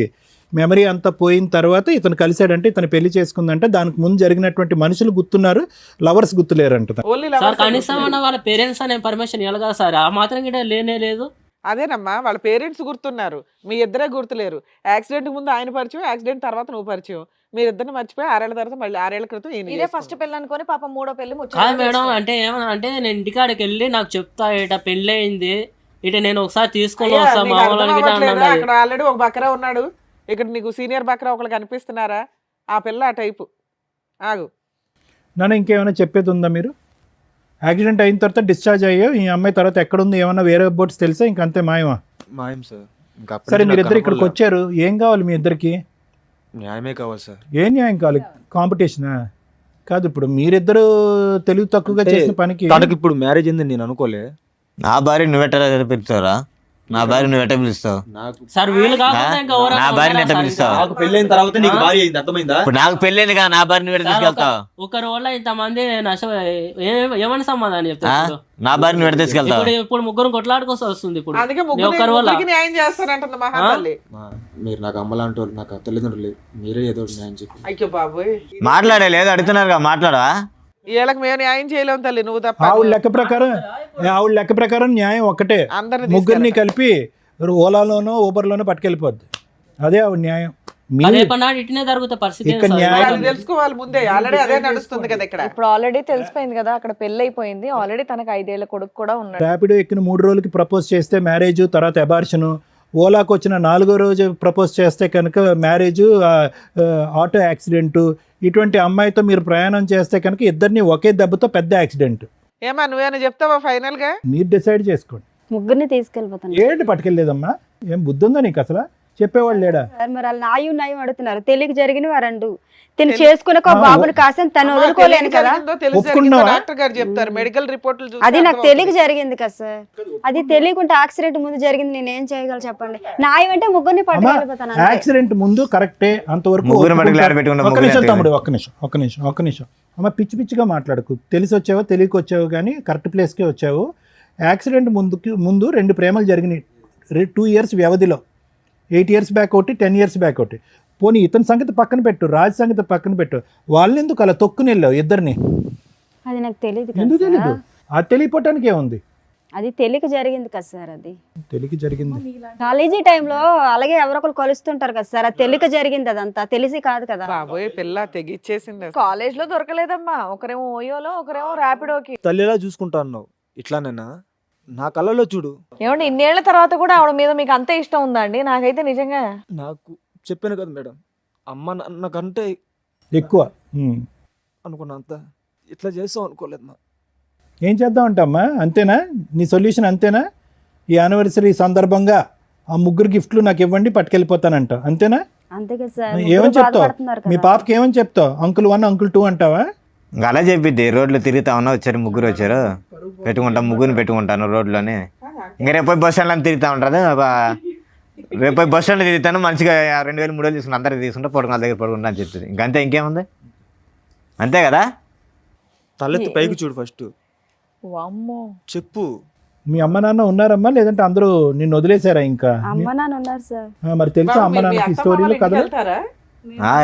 మెమరీ అంతా పోయిన తర్వాత ఇతను కలిశాడంటే ఇతను పెళ్లి చేసుకుందంటే దానికి ముందు జరిగినటువంటి మనుషులు గుర్తున్నారు, లవర్స్ గుర్తులేరంట. ఓన్లీ సార్ కనీసం వాళ్ళ పేరెంట్స్ అనే పర్మిషన్ ఇవ్వాలి కదా సార్, ఆ మాత్రం గిట లేనే లేదు. అదేనమ్మా, వాళ్ళ పేరెంట్స్ గుర్తున్నారు, మీ ఇద్దరే గుర్తులేరు. యాక్సిడెంట్ ముందు ఆయన పరిచయం, యాక్సిడెంట్ తర్వాత నువ్వు పరిచయం. మీరిద్దరిని మర్చిపోయి 6 ఏళ్ల తర్వాత మళ్ళీ 6 ఏళ్ల క్రితం ఇదే ఫస్ట్ పెళ్ళి అనుకొని పాపం మూడో పెళ్లి కాదు మేడం, అంటే ఏమన్నా అంటే నేను ఇంటికాడికి వెళ్ళి నాకు చెప్తా ఇట పెళ్ళి అయింది, ఇట నేను ఒకసారి తీసుకొని వస్తా మామూలు గిట అన్నది. అక్కడ ఆల్రెడీ ఒక బకరా ఉన్నాడు, ఇక్కడ నీకు సీనియర్ బకరా ఒకళ్ళు కనిపిస్తున్నారా? ఆ పిల్ల ఆ టైపు. ఆగు నాన్న ఇంకేమైనా చెప్పేది ఉందా? మీరు యాక్సిడెంట్ అయిన తర్వాత డిశ్చార్జ్ అయ్యో ఈ అమ్మాయి తర్వాత ఎక్కడుంది ఏమన్నా వేరే బోట్స్ తెలుసా? ఇంకంతే మాయమా? మాయం సార్. ఇంకా సరే మీరిద్దరు ఇక్కడికి వచ్చారు, ఏం కావాలి మీ ఇద్దరికి? న్యాయమే కావాలి సార్. ఏ న్యాయం కావాలి? కాంపిటీషనా కాదు. ఇప్పుడు మీరిద్దరు తెలివి తక్కువగా చేసిన పనికి తనకి ఇప్పుడు మ్యారేజ్ అయిందని నేను అనుకోలే. నా భార్య నువ్వెట్ట పిలుస్తావురా? నా భార్య నువ్వెట్ట పిలుస్తావు? సార్ వీళ్ళు కాకుండా ఇంకా ఎవరైనా నా భార్య ఉన్నారా ఎట్ట సార్ పిలుస్తావు? నాకు పెళ్ళైన తర్వాత నీకు భార్య అయింది, అర్థమైందా? ఇప్పుడు నాకు పెళ్ళైంది కదా, నా భార్య నువ్వెట్ట తీసుకెళ్తావు? ఒకరి వల్ల ఇంతమంది నష్టం ఏమని సమాధానం చెప్తారు? నా భార్య నువ్వెట్ట తీసుకెళ్తావు? ఇప్పుడు ముగ్గురు కొట్లాడుకోసం వస్తుంది. ఇప్పుడు అందుకే ఒకరి వల్ల ముగ్గురికి న్యాయం చేస్తారంటుంది మహాతల్లి. మీరు నాకు అమ్మలాంటి వాళ్ళు, నాకు తల్లిదండ్రులు, మీరే ఏదో న్యాయం చెప్పి. అయ్యో బాబోయ్, మాట్లాడే లేదు అడుగుతున్నారు, మాట్లాడవా? వీళ్ళకి మేము న్యాయం చేయలేము తల్లి, నువ్వు తప్ప. ఆవిడ లెక్క ప్రకారం న్యాయం ఒక్కటే, అందరిని ముగ్గురిని కలిపి ఓలాలోనో ఊబర్లోనో పట్టుకెళ్ళిపోద్ది. అదే ఆవిడ న్యాయం. రేపన్నాడు ఇటునే జరుగుతాయి పరిస్థితి. ఇక్కడ న్యాయం వాళ్ళు తెలుసుకోవాలి ముందే, ఆల్రెడీ అదే నడుస్తుంది కదా ఇక్కడ. ఇప్పుడు ఆల్రెడీ తెలిసిపోయింది కదా, అక్కడ పెళ్లి అయిపోయింది ఆల్రెడీ. తనకు 5 ఏళ్ల కొడుకు కూడా ఉన్నాడు. ర్యాపిడో ఎక్కిన 3 రోజులకి ప్రపోజ్ చేస్తే మ్యారేజ్, తర్వాత అబార్షను. ఓలాకు వచ్చిన 4వ రోజు ప్రపోజ్ చేస్తే కనుక మ్యారేజ్, ఆటో యాక్సిడెంట్. ఇటువంటి అమ్మాయితో మీరు ప్రయాణం చేస్తే కనుక ఇద్దరిని ఒకే దెబ్బతో పెద్ద యాక్సిడెంట్. ఏమా నువ్వేనా చెప్తావా ఫైనల్ గా? మీరు డిసైడ్ చేసుకోండి. ముగ్గురిని తీసుకెళ్ళిపోతాను. ఏంటి పట్టుకెళ్ళలేదమ్మా? ఏం బుద్ధి ఉందా నీకు అసలు? చెప్పేవాళ్ళు లేడా? సార్ మరి వాళ్ళు నాయం అడుగుతున్నారు. తెలియక జరిగిన వారండు తిని చేసుకున్న ఒక బాబుని కాసం తను వదులుకోలేను కదా. ఒప్పుకున్నావా? డాక్టర్ గారు చెప్తారు, మెడికల్ రిపోర్ట్లు చూసి అది నాకు తెలియక జరిగింది కదా సార్. అది తెలియకుండా యాక్సిడెంట్ ముందు జరిగింది, నేను ఏం చేయగలను చెప్పండి? న్యాయం అంటే ముగ్గురిని పట్టుకెళ్ళిపోతాను. యాక్సిడెంట్ ముందు కరెక్టే, అంతవరకు ముగ్గురు మటుకు లారీ పెట్టుకున్న ఒక్క ముగ్గురు నిమిషం అంతే. తమ్ముడు, ఒక్క నిమిషం అమ్మ, పిచ్చి పిచ్చిగా మాట్లాడకు. తెలిసి వచ్చావో తెలియక వచ్చావు కానీ కరెక్ట్ ప్లేస్కే వచ్చావు. యాక్సిడెంట్ ముందు 2 ప్రేమలు జరిగినాయి 2 ఇయర్స్ వ్యవధిలో. 8 ఇయర్స్ బ్యాక్ ఒకటి, 10 ఇయర్స్ బ్యాక్ ఒకటి. పోనీ ఇతని సంగతి పక్కన పెట్టు, రాజ్ సంగతి పక్కన పెట్టు. వాళ్ళని ఎందుకు అలా తొక్కుని వెళ్ళావు ఇద్దరిని? అది నాకు తెలియదు ఎందుకు కదా తెలీదు? సార్. అది తెలియపోవటానికి ఏముంది? అది తెలియక జరిగింది కదా సార్. అది తెలియక జరిగింది. కాలేజీ టైంలో అలాగే ఎవరొకరు కలుస్తుంటారు కదా సార్. అది తెలియక జరిగింది, అదంతా తెలిసి కాదు కదా. బాబోయ్ పిల్ల తెగిచ్చేసింది. కాలేజ్ లో దొరకలేదమ్మా, ఒకరేమో ఓయోలో ఒకరేమో ర్యాపిడోకి. తల్లిలా చూసుకుంటా అన్నావు, ఇట్లానేనా? నా కళ్ళలో చూడు. ఏమండి ఇన్నేళ్ల తర్వాత కూడా ఆవిడ మీద మీకు అంతే ఇష్టం ఉందా అండి? నాకైతే నిజంగా నాకు చెప్పాను కదా మేడం, అమ్మ నాకంటే ఎక్కువ అనుకున్నా, అంత ఇట్లా చేస్తావు అనుకోలేదు మా. ఏం చేద్దామంటమ్మా? అంతేనా నీ సొల్యూషన్? అంతేనా? ఈ యానివర్సరీ సందర్భంగా ఆ 3 గిఫ్ట్లు నాకు ఇవ్వండి, పట్టుకెళ్ళిపోతానంట, అంతేనా? అంతే కదా సార్. ఏమని ముగ్గురు చెప్తావు? బాధపడుతున్నారు మీ కదా. పాపకి ఏమని చెప్తావు? అంకుల్ 1 అంకుల్ 2 అంటావా? ఇంకా అలా చెప్పిద్ది. రోడ్లో తిరుగుతా ఉన్నా, వచ్చారు ముగ్గురు వచ్చారు, పెట్టుకుంటాం ముగ్గురిని పెట్టుకుంటాను రోడ్లోనే. ఇంకా రేపు బస్ స్టాండ్లో తిరుగుతూ ఉంటుంది. రేపు బస్ స్టాండ్లో తిరుగుతాను, మంచిగా 2000 3000 తీసుకుని అందరికి తీసుకుంటా, పడుకున్న దగ్గర పడుకుంటా అని చెప్తుంది. ఇంకంతే, ఇంకేముంది? అంతే కదా? తలెత్తి పైకి చూడు ఫస్ట్, వామ్మో. చెప్పు. మీ అమ్మ నాన్న ఉన్నారమ్మా, లేదంటే అందరూ నిన్ను వదిలేశారా? ఇంకా అమ్మ నాన్న ఉన్నారు సార్. మరి తెలుసా అమ్మ నాన్నకి స్టోరీలు కథలు? వెళ్తారా?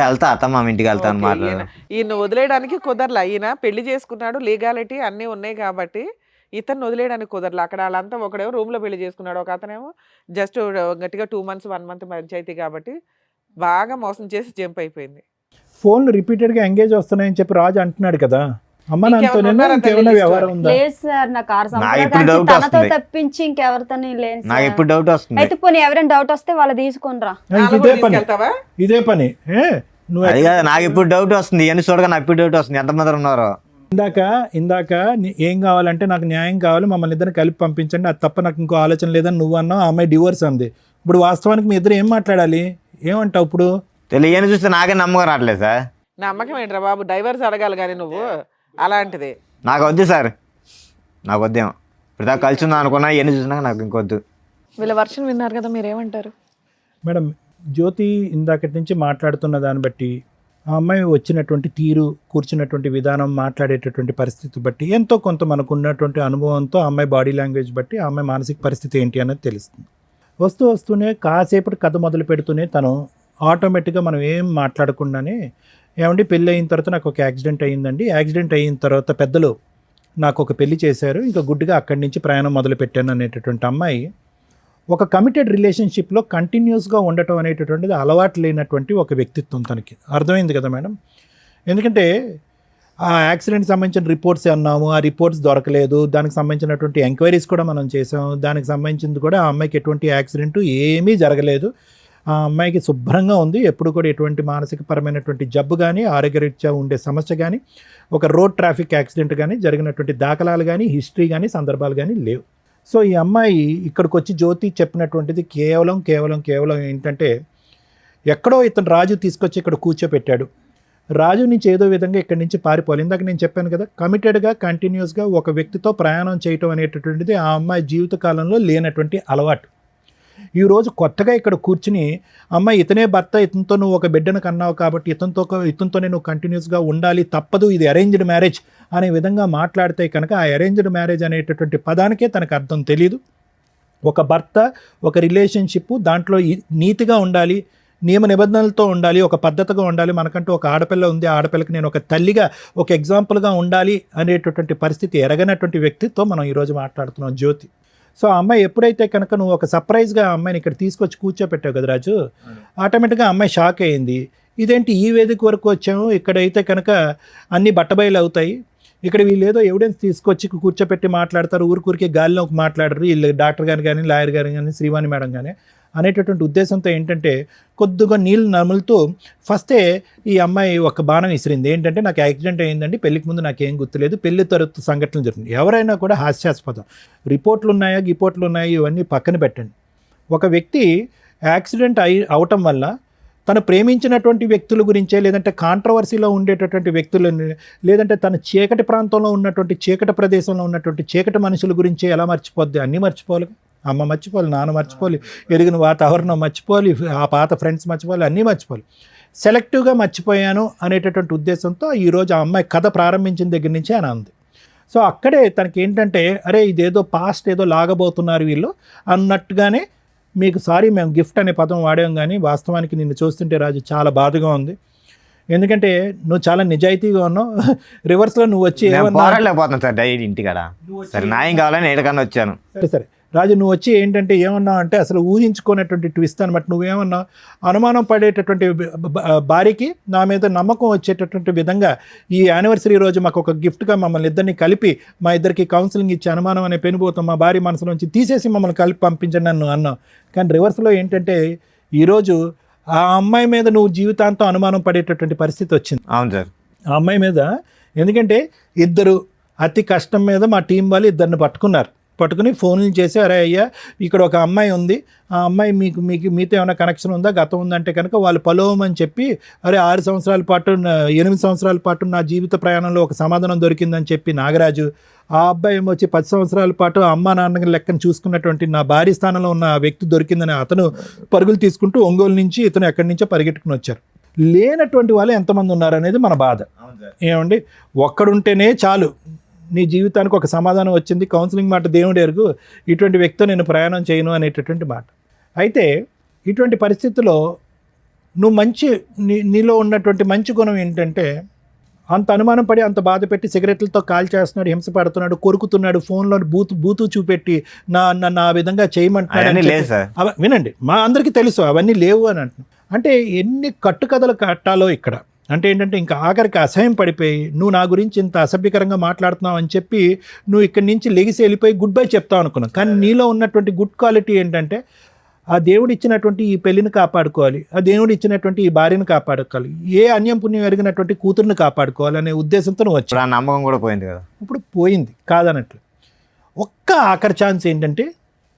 వెళ్తా, అత్తమ్మ ఇంటికి వెళ్తాను మాట్లాడు. ఈయన వదిలేయడానికి కుదరలా. ఈయన పెళ్లి చేసుకున్నాడు, లీగాలిటీ అన్నీ ఉన్నాయి కాబట్టి ఇతను వదిలేయడానికి కుదరలా. అక్కడ వాళ్ళంతా ఒకడేమో రూమ్ లో పెళ్లి చేసుకున్నాడు, ఒక అతనేమో జస్ట్ గట్టిగా 2 months 1 month పంచాయతీ కాబట్టి బాగా మోసం చేసి జంప్ అయిపోయింది. ఫోన్లు రిపీటెడ్గా ఎంగేజ్ వస్తున్నాయని చెప్పి రాజు అంటున్నాడు కదా, అమ్మ నాన్నతోనే ఉన్నారా ఇంకేమైనా తల్లి వ్యవహారం ఉందా? లేదు సార్, నాకు 6 నాకు ఇప్పుడు సంవత్సరాలు doubt తనతో వస్తుంది. తప్పించి ఇంకెవరితో లేదు నాకు సార్. ఇప్పుడు డౌట్ వస్తుంది. అయితే పోనీ ఎవరైనా డౌట్ వస్తే వాళ్ళు తీసుకునిరా. ఇదే పని వెళ్తావా? ఇదే పని నువ్వు అది కాదు, నాకు ఇప్పుడు డౌట్ వస్తుంది. ఇవన్నీ చూడగా నాకు ఇప్పుడు డౌట్ వస్తుంది ఎంతమంది ఉన్నారో. ఇందాక ఏం కావాలంటే నాకు న్యాయం కావాలి, మమ్మల్ని ఇద్దరిని కలిపి పంపించండి, అది తప్ప నాకు ఇంకో ఆలోచన లేదని నువ్వు అన్నావు. ఆ అమ్మాయి డివోర్స్ అంది. ఇప్పుడు వాస్తవానికి మీ ఇద్దరు ఏం మాట్లాడాలి? ఏమంటావు ఇప్పుడు? తెలియని చూస్తే నాకే నమ్మకం రావట్లేదు సార్. నమ్మకం ఏంట్రా బాబు, డైవర్స్ అడగాలి కానీ నువ్వు అలాంటిది. నాకు వద్దు సార్, నాకు వద్దేమో. ఇప్పుడు దాకా కలిసి ఉందా అనుకున్నా, ఇవన్నీ చూసినాక నాకు ఇంకొద్దు. వీళ్ళ వర్షన్ విన్నారు కదా, మీరేమంటారు? మేడం, జ్యోతి ఇందాకటి నుంచి మాట్లాడుతున్న దాన్ని బట్టి, ఆ అమ్మాయి వచ్చినటువంటి తీరు, కూర్చున్నటువంటి విధానం, మాట్లాడేటటువంటి పరిస్థితి బట్టి ఎంతో కొంత మనకు ఉన్నటువంటి అనుభవంతో ఆ అమ్మాయి బాడీ లాంగ్వేజ్ బట్టి ఆ అమ్మాయి మానసిక పరిస్థితి ఏంటి అనేది తెలుస్తుంది. వస్తూనే కాసేపటి కథ మొదలు పెడుతూనే తను ఆటోమేటిక్గా మనం ఏం మాట్లాడకుండానే, ఏమండి పెళ్ళి అయిన తర్వాత నాకు ఒక యాక్సిడెంట్ అయ్యిందండి, యాక్సిడెంట్ అయిన తర్వాత పెద్దలు నాకు ఒక పెళ్లి చేశారు, ఇంకా గుడ్డుగా అక్కడి నుంచి ప్రయాణం మొదలు పెట్టాను అనేటటువంటి అమ్మాయి ఒక కమిటెడ్ రిలేషన్షిప్లో కంటిన్యూస్గా ఉండటం అనేటటువంటిది అలవాటు లేనటువంటి ఒక వ్యక్తిత్వం తనకి. అర్థమైంది కదా మేడం? ఎందుకంటే ఆ యాక్సిడెంట్ సంబంధించిన రిపోర్ట్స్ అన్నాము, ఆ రిపోర్ట్స్ దొరకలేదు, దానికి సంబంధించినటువంటి ఎంక్వైరీస్ కూడా మనం చేసాం, దానికి సంబంధించింది కూడా ఆ అమ్మాయికి ఎటువంటి యాక్సిడెంట్ ఏమీ జరగలేదు, ఆ అమ్మాయికి శుభ్రంగా ఉంది, ఎప్పుడు కూడా ఎటువంటి మానసికపరమైనటువంటి జబ్బు కానీ, ఆరోగ్యరీత్యా ఉండే సమస్య కానీ, ఒక రోడ్ ట్రాఫిక్ యాక్సిడెంట్ కానీ జరిగినటువంటి దాఖలాలు కానీ, హిస్టరీ కానీ, సందర్భాలు కానీ లేవు. సో ఈ అమ్మాయి ఇక్కడికి వచ్చి జ్యోతి చెప్పినటువంటిది కేవలం ఏంటంటే, ఎక్కడో ఇతను రాజు తీసుకొచ్చి ఇక్కడ కూర్చోపెట్టాడు, రాజు నుంచి ఏదో విధంగా ఇక్కడి నుంచి పారిపోవాలి. ఇందాక నేను చెప్పాను కదా, కమిటెడ్గా కంటిన్యూస్గా ఒక వ్యక్తితో ప్రయాణం చేయటం అనేటటువంటిది ఆ అమ్మాయి జీవితకాలంలో లేనటువంటి అలవాటు. ఈరోజు కొత్తగా ఇక్కడ కూర్చుని, అమ్మాయి ఇతనే భర్త, ఇతనితో నువ్వు ఒక బిడ్డను కన్నావు కాబట్టి ఇతనితోనే నువ్వు కంటిన్యూస్గా ఉండాలి, తప్పదు, ఇది అరేంజ్డ్ మ్యారేజ్ అనే విధంగా మాట్లాడితే కనుక ఆ అరేంజ్డ్ మ్యారేజ్ అనేటటువంటి పదానికే తనకు అర్థం తెలియదు. ఒక భర్త, ఒక రిలేషన్షిప్, దాంట్లో నీతిగా ఉండాలి, నియమ నిబంధనలతో ఉండాలి, ఒక పద్ధతిగా ఉండాలి, మనకంటూ ఒక ఆడపిల్ల ఉంది, ఆ ఆడపిల్లకి నేను ఒక తల్లిగా, ఒక ఎగ్జాంపుల్గా ఉండాలి అనేటటువంటి పరిస్థితి ఎరగనటువంటి వ్యక్తితో మనం ఈరోజు మాట్లాడుతున్నాం జ్యోతి. సో ఆ అమ్మాయి ఎప్పుడైతే కనుక నువ్వు ఒక సర్ప్రైజ్గా ఆ అమ్మాయిని ఇక్కడ తీసుకొచ్చి కూర్చోపెట్టావు కదా రాజు, ఆటోమేటిక్గా ఆ అమ్మాయి షాక్ అయింది. ఇదేంటి ఈ వేదిక వరకు వచ్చాము, ఇక్కడైతే కనుక అన్నీ బట్టబయలు అవుతాయి, ఇక్కడ వీళ్ళు ఏదో ఎవిడెన్స్ తీసుకొచ్చి కూర్చోపెట్టి మాట్లాడతారు, ఊరికే గాలిలోకి మాట్లాడరు వీళ్ళు, డాక్టర్ గారు కానీ, లాయర్ గారు కానీ, శ్రీవాణి మేడం కానీ అనేటటువంటి ఉద్దేశంతో ఏంటంటే కొద్దిగా నీళ్ళు నములుతూ ఫస్టే ఈ అమ్మాయి ఒక బాణం విసిరింది. ఏంటంటే, నాకు యాక్సిడెంట్ అయ్యిందండి, పెళ్లికి ముందు నాకేం గుర్తులేదు, పెళ్లి తర్వాత సంఘటనలు జరుగుతుంది. ఎవరైనా కూడా హాస్యాస్పదం. రిపోర్ట్లు ఉన్నాయా, ఇవన్నీ పక్కన పెట్టండి. ఒక వ్యక్తి యాక్సిడెంట్ అవటం వల్ల తను ప్రేమించినటువంటి వ్యక్తుల గురించే, లేదంటే కాంట్రవర్సీలో ఉండేటటువంటి వ్యక్తులని, లేదంటే తన చీకటి ప్రాంతంలో ఉన్నటువంటి, చీకటి ప్రదేశంలో ఉన్నటువంటి చీకటి మనుషుల గురించే ఎలా మర్చిపోద్ది? అన్నీ మర్చిపోవాలి. అమ్మ మర్చిపోవాలి, నాన్న మర్చిపోవాలి, ఎరిగిన వాతావరణం మర్చిపోవాలి, ఆ పాత ఫ్రెండ్స్ మర్చిపోవాలి, అన్నీ మర్చిపోవాలి. సెలెక్టివ్గా మర్చిపోయాను అనేటటువంటి ఉద్దేశంతో ఈరోజు ఆ అమ్మాయి కథ ప్రారంభించిన దగ్గర నుంచే అని అంది. సో అక్కడే తనకి ఏంటంటే, అరే ఇదేదో పాస్ట్ ఏదో లాగబోతున్నారు వీళ్ళు అన్నట్టుగానే, మీకు సారీ మేము గిఫ్ట్ అనే పదం వాడాం, కానీ వాస్తవానికి నిన్ను చూస్తుంటే రాజు చాలా బాధగా ఉంది. ఎందుకంటే నువ్వు చాలా నిజాయితీగా ఉన్నావు. రివర్స్లో నువ్వు వచ్చి పోరాడలేకపోతున్నాను సార్ డైలీ ఇంటికాడ. సరే న్యాయం కావాలని ఏడకన్నా వచ్చాను. సరే రాజు, నువ్వు వచ్చి ఏంటంటే ఏమన్నావు అంటే, అసలు ఊహించుకునేటువంటి ట్విస్ట్ అనమాట. నువ్వేమన్నావు, అనుమానం పడేటటువంటి భార్యకి నా మీద నమ్మకం వచ్చేటటువంటి విధంగా ఈ యానివర్సరీ రోజు మాకు ఒక గిఫ్ట్గా మమ్మల్ని ఇద్దరిని కలిపి, మా ఇద్దరికి కౌన్సిలింగ్ ఇచ్చి అనుమానం అనే పెనుభూతం మా భార్య మనసులోంచి తీసేసి మమ్మల్ని కలిపి పంపించండి అని అన్నావు. కానీ రివర్స్లో ఏంటంటే, ఈరోజు ఆ అమ్మాయి మీద నువ్వు జీవితాంతం అనుమానం పడేటటువంటి పరిస్థితి వచ్చింది. అవును సార్, ఆ అమ్మాయి మీద. ఎందుకంటే ఇద్దరు అతి కష్టం మీద మా టీం వాళ్ళు ఇద్దరిని పట్టుకుని ఫోన్లు చేసి, అరే అయ్యా ఇక్కడ ఒక అమ్మాయి ఉంది, ఆ అమ్మాయి మీతో ఏమైనా కనెక్షన్ ఉందా, గతం ఉందంటే కనుక వాళ్ళు పలోమని చెప్పి, అరే 8 సంవత్సరాల పాటు నా జీవిత ప్రయాణంలో ఒక సమాధానం దొరికిందని చెప్పి నాగరాజు, ఆ అబ్బాయి ఏమో వచ్చి 10 సంవత్సరాల పాటు అమ్మ నాన్న లెక్కను చూసుకున్నటువంటి నా భార్య స్థానంలో ఉన్న వ్యక్తి దొరికిందని అతను పరుగులు తీసుకుంటూ ఒంగోలు నుంచి ఇతను ఎక్కడి నుంచో పరిగెట్టుకుని వచ్చారు. లేనటువంటి వాళ్ళు ఎంతమంది ఉన్నారు అనేది మన బాధ. ఏమండి, ఒక్కడుంటేనే చాలు, నీ జీవితానికి ఒక సమాధానం వచ్చింది, కౌన్సిలింగ్ మాట దేవుడు ఎరుగు, ఇటువంటి వ్యక్తితో నేను ప్రయాణం చేయను అనేటటువంటి మాట. అయితే ఇటువంటి పరిస్థితుల్లో నువ్వు నీలో ఉన్నటువంటి మంచి గుణం ఏంటంటే, అంత అనుమానం పడి, అంత బాధ పెట్టి, సిగరెట్లతో కాల్ చేస్తున్నాడు, హింస పడుతున్నాడు, కొరుకుతున్నాడు, ఫోన్లో బూతు చూపెట్టి నా విధంగా చేయమంటున్నాడు. వినండి, మా అందరికీ తెలుసు అవన్నీ లేవు అని అంటున్నాను. అంటే ఎన్ని కట్టుకథలు కట్టాలో ఇక్కడ. అంటే ఏంటంటే ఇంకా ఆఖరికి అసహ్యం పడిపోయి నువ్వు నా గురించి ఇంత అసభ్యకరంగా మాట్లాడుతున్నావు అని చెప్పి నువ్వు ఇక్కడి నుంచి లెగిసి వెళ్ళిపోయి గుడ్ బై చెప్తావు అనుకున్నావు. కానీ నీలో ఉన్నటువంటి గుడ్ క్వాలిటీ ఏంటంటే ఆ దేవుడు ఇచ్చినటువంటి ఈ పెళ్లిని కాపాడుకోవాలి, ఆ దేవుడు ఇచ్చినటువంటి ఈ భార్యను కాపాడుకోవాలి, ఏ అన్యం పుణ్యం ఎరిగినటువంటి కూతురుని కాపాడుకోవాలి అనే ఉద్దేశంతో నువ్వు వచ్చావు. ఇప్పుడు ఆ నమ్మకం కూడా పోయింది కదా. ఇప్పుడు పోయింది కాదనట్లు. ఒక్క ఆఖరి ఛాన్స్ ఏంటంటే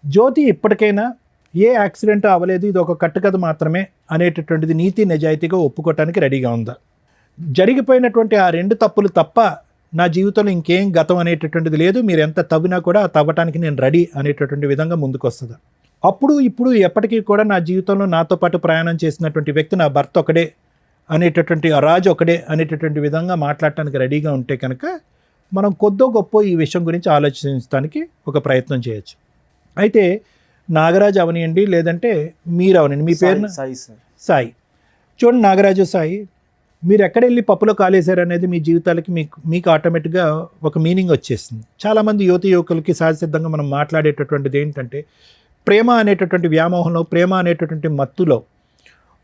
జ్యోతి ఇప్పటికైనా ఏ యాక్సిడెంట్ అవ్వలేదు, ఇది ఒక కట్టుకథ మాత్రమే అనేటటువంటిది నీతి నిజాయితీగా ఒప్పుకోవటానికి రెడీగా ఉందా? జరిగిపోయినటువంటి ఆ 2 తప్పులు తప్ప నా జీవితంలో ఇంకేం గతం అనేటటువంటిది లేదు, మీరు ఎంత తవ్వినా కూడా ఆ తవ్వటానికి నేను రెడీ అనేటటువంటి విధంగా ముందుకు వస్తుందా? అప్పుడు ఇప్పుడు ఎప్పటికీ కూడా నా జీవితంలో నాతో పాటు ప్రయాణం చేసినటువంటి వ్యక్తి నా భర్త ఒకడే అనేటటువంటి ఆ రాజు ఒకడే అనేటటువంటి విధంగా మాట్లాడటానికి రెడీగా ఉంటే కనుక మనం కొద్దో గొప్ప ఈ విషయం గురించి ఆలోచించడానికి ఒక ప్రయత్నం చేయొచ్చు. అయితే నాగరాజు అవనియండి, లేదంటే మీరు అవనండి, మీ పేరు సాయి. చూడండి నాగరాజు, సాయి, మీరు ఎక్కడెళ్ళి పప్పులో కాలేశారు అనేది మీ జీవితాలకి మీకు ఆటోమేటిక్గా ఒక మీనింగ్ వచ్చేస్తుంది. చాలామంది యువకులకి సహజసిద్ధంగా మనం మాట్లాడేటటువంటిది ఏంటంటే ప్రేమ అనేటటువంటి వ్యామోహంలో, ప్రేమ అనేటటువంటి మత్తులో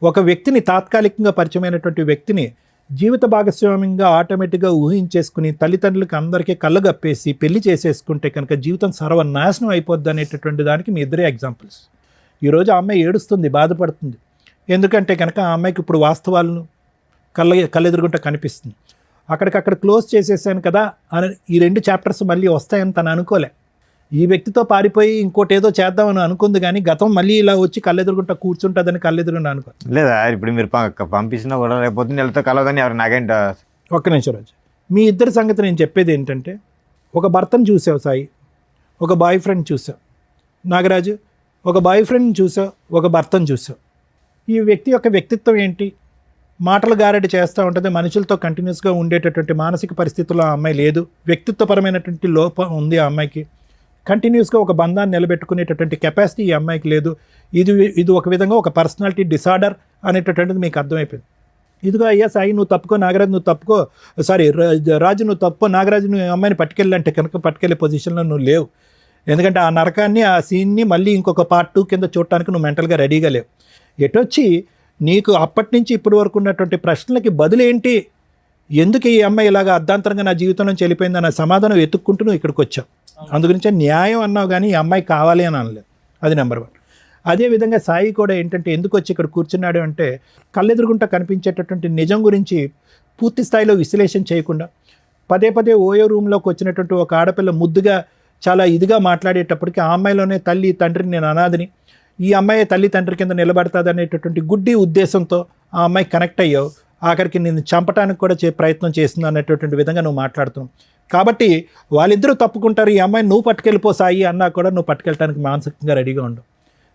ఒక వ్యక్తిని, తాత్కాలికంగా పరిచయమైనటువంటి వ్యక్తిని జీవిత భాగస్వామ్యంగా ఆటోమేటిక్గా ఊహించేసుకుని తల్లిదండ్రులకి అందరికీ కళ్ళగప్పేసి పెళ్లి చేసేసుకుంటే కనుక జీవితం సర్వనాశనం అయిపోద్ది అనేటటువంటి దానికి మీ ఇద్దరే ఎగ్జాంపుల్స్. ఈరోజు ఆ అమ్మాయి ఏడుస్తుంది, బాధపడుతుంది. ఎందుకంటే కనుక ఆ అమ్మాయికి ఇప్పుడు వాస్తవాలను కళ్ళెదురుగుంట కనిపిస్తుంది. అక్కడికక్కడ క్లోజ్ చేసేసాను కదా అని ఈ 2 చాప్టర్స్ మళ్ళీ వస్తాయని తను అనుకోలే. ఈ వ్యక్తితో పారిపోయి ఇంకోటి ఏదో చేద్దామని అనుకుంది, కానీ గతం మళ్ళీ ఇలా వచ్చి కళ్ళెదురుగుంట కూర్చుంటుందని కళ్ళెదురుగుంట అనుకో. లేదా ఇప్పుడు మీరు పంపించినా కూడా రేపు వెళ్తే కలవదని ఎవరు నాకేంట. ఒక్క నిమిషం రాజు, మీ ఇద్దరి సంగతి నేను చెప్పేది ఏంటంటే ఒక భర్తను చూసావు సాయి, ఒక బాయ్ ఫ్రెండ్ చూసావు. నాగరాజు, ఒక బాయ్ ఫ్రెండ్ని చూసావు, ఒక భర్తను చూసావు. ఈ వ్యక్తి యొక్క వ్యక్తిత్వం ఏంటి? మాటలు గారడి చేస్తూ ఉంటుంది, మనుషులతో కంటిన్యూస్గా ఉండేటటువంటి మానసిక పరిస్థితుల్లో ఆ అమ్మాయి లేదు. వ్యక్తిత్వపరమైనటువంటి లోపం ఉంది ఆ అమ్మాయికి. కంటిన్యూస్గా ఒక బంధాన్ని నిలబెట్టుకునేటటువంటి కెపాసిటీ ఈ అమ్మాయికి లేదు. ఇది ఒక విధంగా ఒక పర్సనాలిటీ డిసార్డర్ అనేటటువంటిది మీకు అర్థమైపోయింది. ఇదిగో అయ్యా సాయి, నువ్వు తప్పుకో, నాగరాజు నువ్వు తప్పుకో, సారీ రాజు నువ్వు తప్పుకో, నాగరాజు నువ్వు అమ్మాయిని పట్టుకెళ్ళంటే కనుక పట్టుకెళ్ళే పొజిషన్లో నువ్వు లేవు. ఎందుకంటే ఆ నరకాన్ని, ఆ సీన్ని మళ్ళీ ఇంకొక పార్ట్ 2 కింద చూడటానికి నువ్వు మెంటల్గా రెడీగా లేవు. ఎటొచ్చి నీకు అప్పటి నుంచి ఇప్పటి వరకు ఉన్నటువంటి ప్రశ్నలకి బదులేంటి, ఎందుకు ఈ అమ్మాయి ఇలాగా అర్ధాంతరంగా నా జీవితం నుంచి వెళ్ళిపోయింది అన్న సమాధానం వెతుక్కుంటూ నువ్వు ఇక్కడికి వచ్చావు. అందుగురించే న్యాయం అన్నావు, కానీ ఈ అమ్మాయి కావాలి అని అనలేదు. అది నెంబర్ 1. అదేవిధంగా సాయి కూడా ఏంటంటే ఎందుకు వచ్చి ఇక్కడ కూర్చున్నాడు అంటే కళ్ళెదురుగుంట కనిపించేటటువంటి నిజం గురించి పూర్తి స్థాయిలో విశ్లేషణ చేయకుండా పదే పదే ఓయో రూమ్లోకి వచ్చినటువంటి ఒక ఆడపిల్ల ముద్దుగా చాలా ఇదిగా మాట్లాడేటప్పటికి ఆ అమ్మాయిలోనే తల్లి తండ్రిని, నేను అనాథని, ఈ అమ్మాయి తల్లి తండ్రి కింద నిలబడుతుంది అనేటటువంటి గుడ్డి ఉద్దేశంతో ఆ అమ్మాయి కనెక్ట్ అయ్యావు. ఆఖరికి నేను చంపడానికి కూడా ప్రయత్నం చేస్తుంది అనేటటువంటి విధంగా నువ్వు మాట్లాడుతున్నావు. కాబట్టి వాళ్ళిద్దరూ తప్పుకుంటారు, ఈ అమ్మాయిని నువ్వు పట్టుకెళ్ళిపో సాయి అన్నా కూడా నువ్వు పట్టుకెళ్ళడానికి మానసికంగా రెడీగా ఉండవు.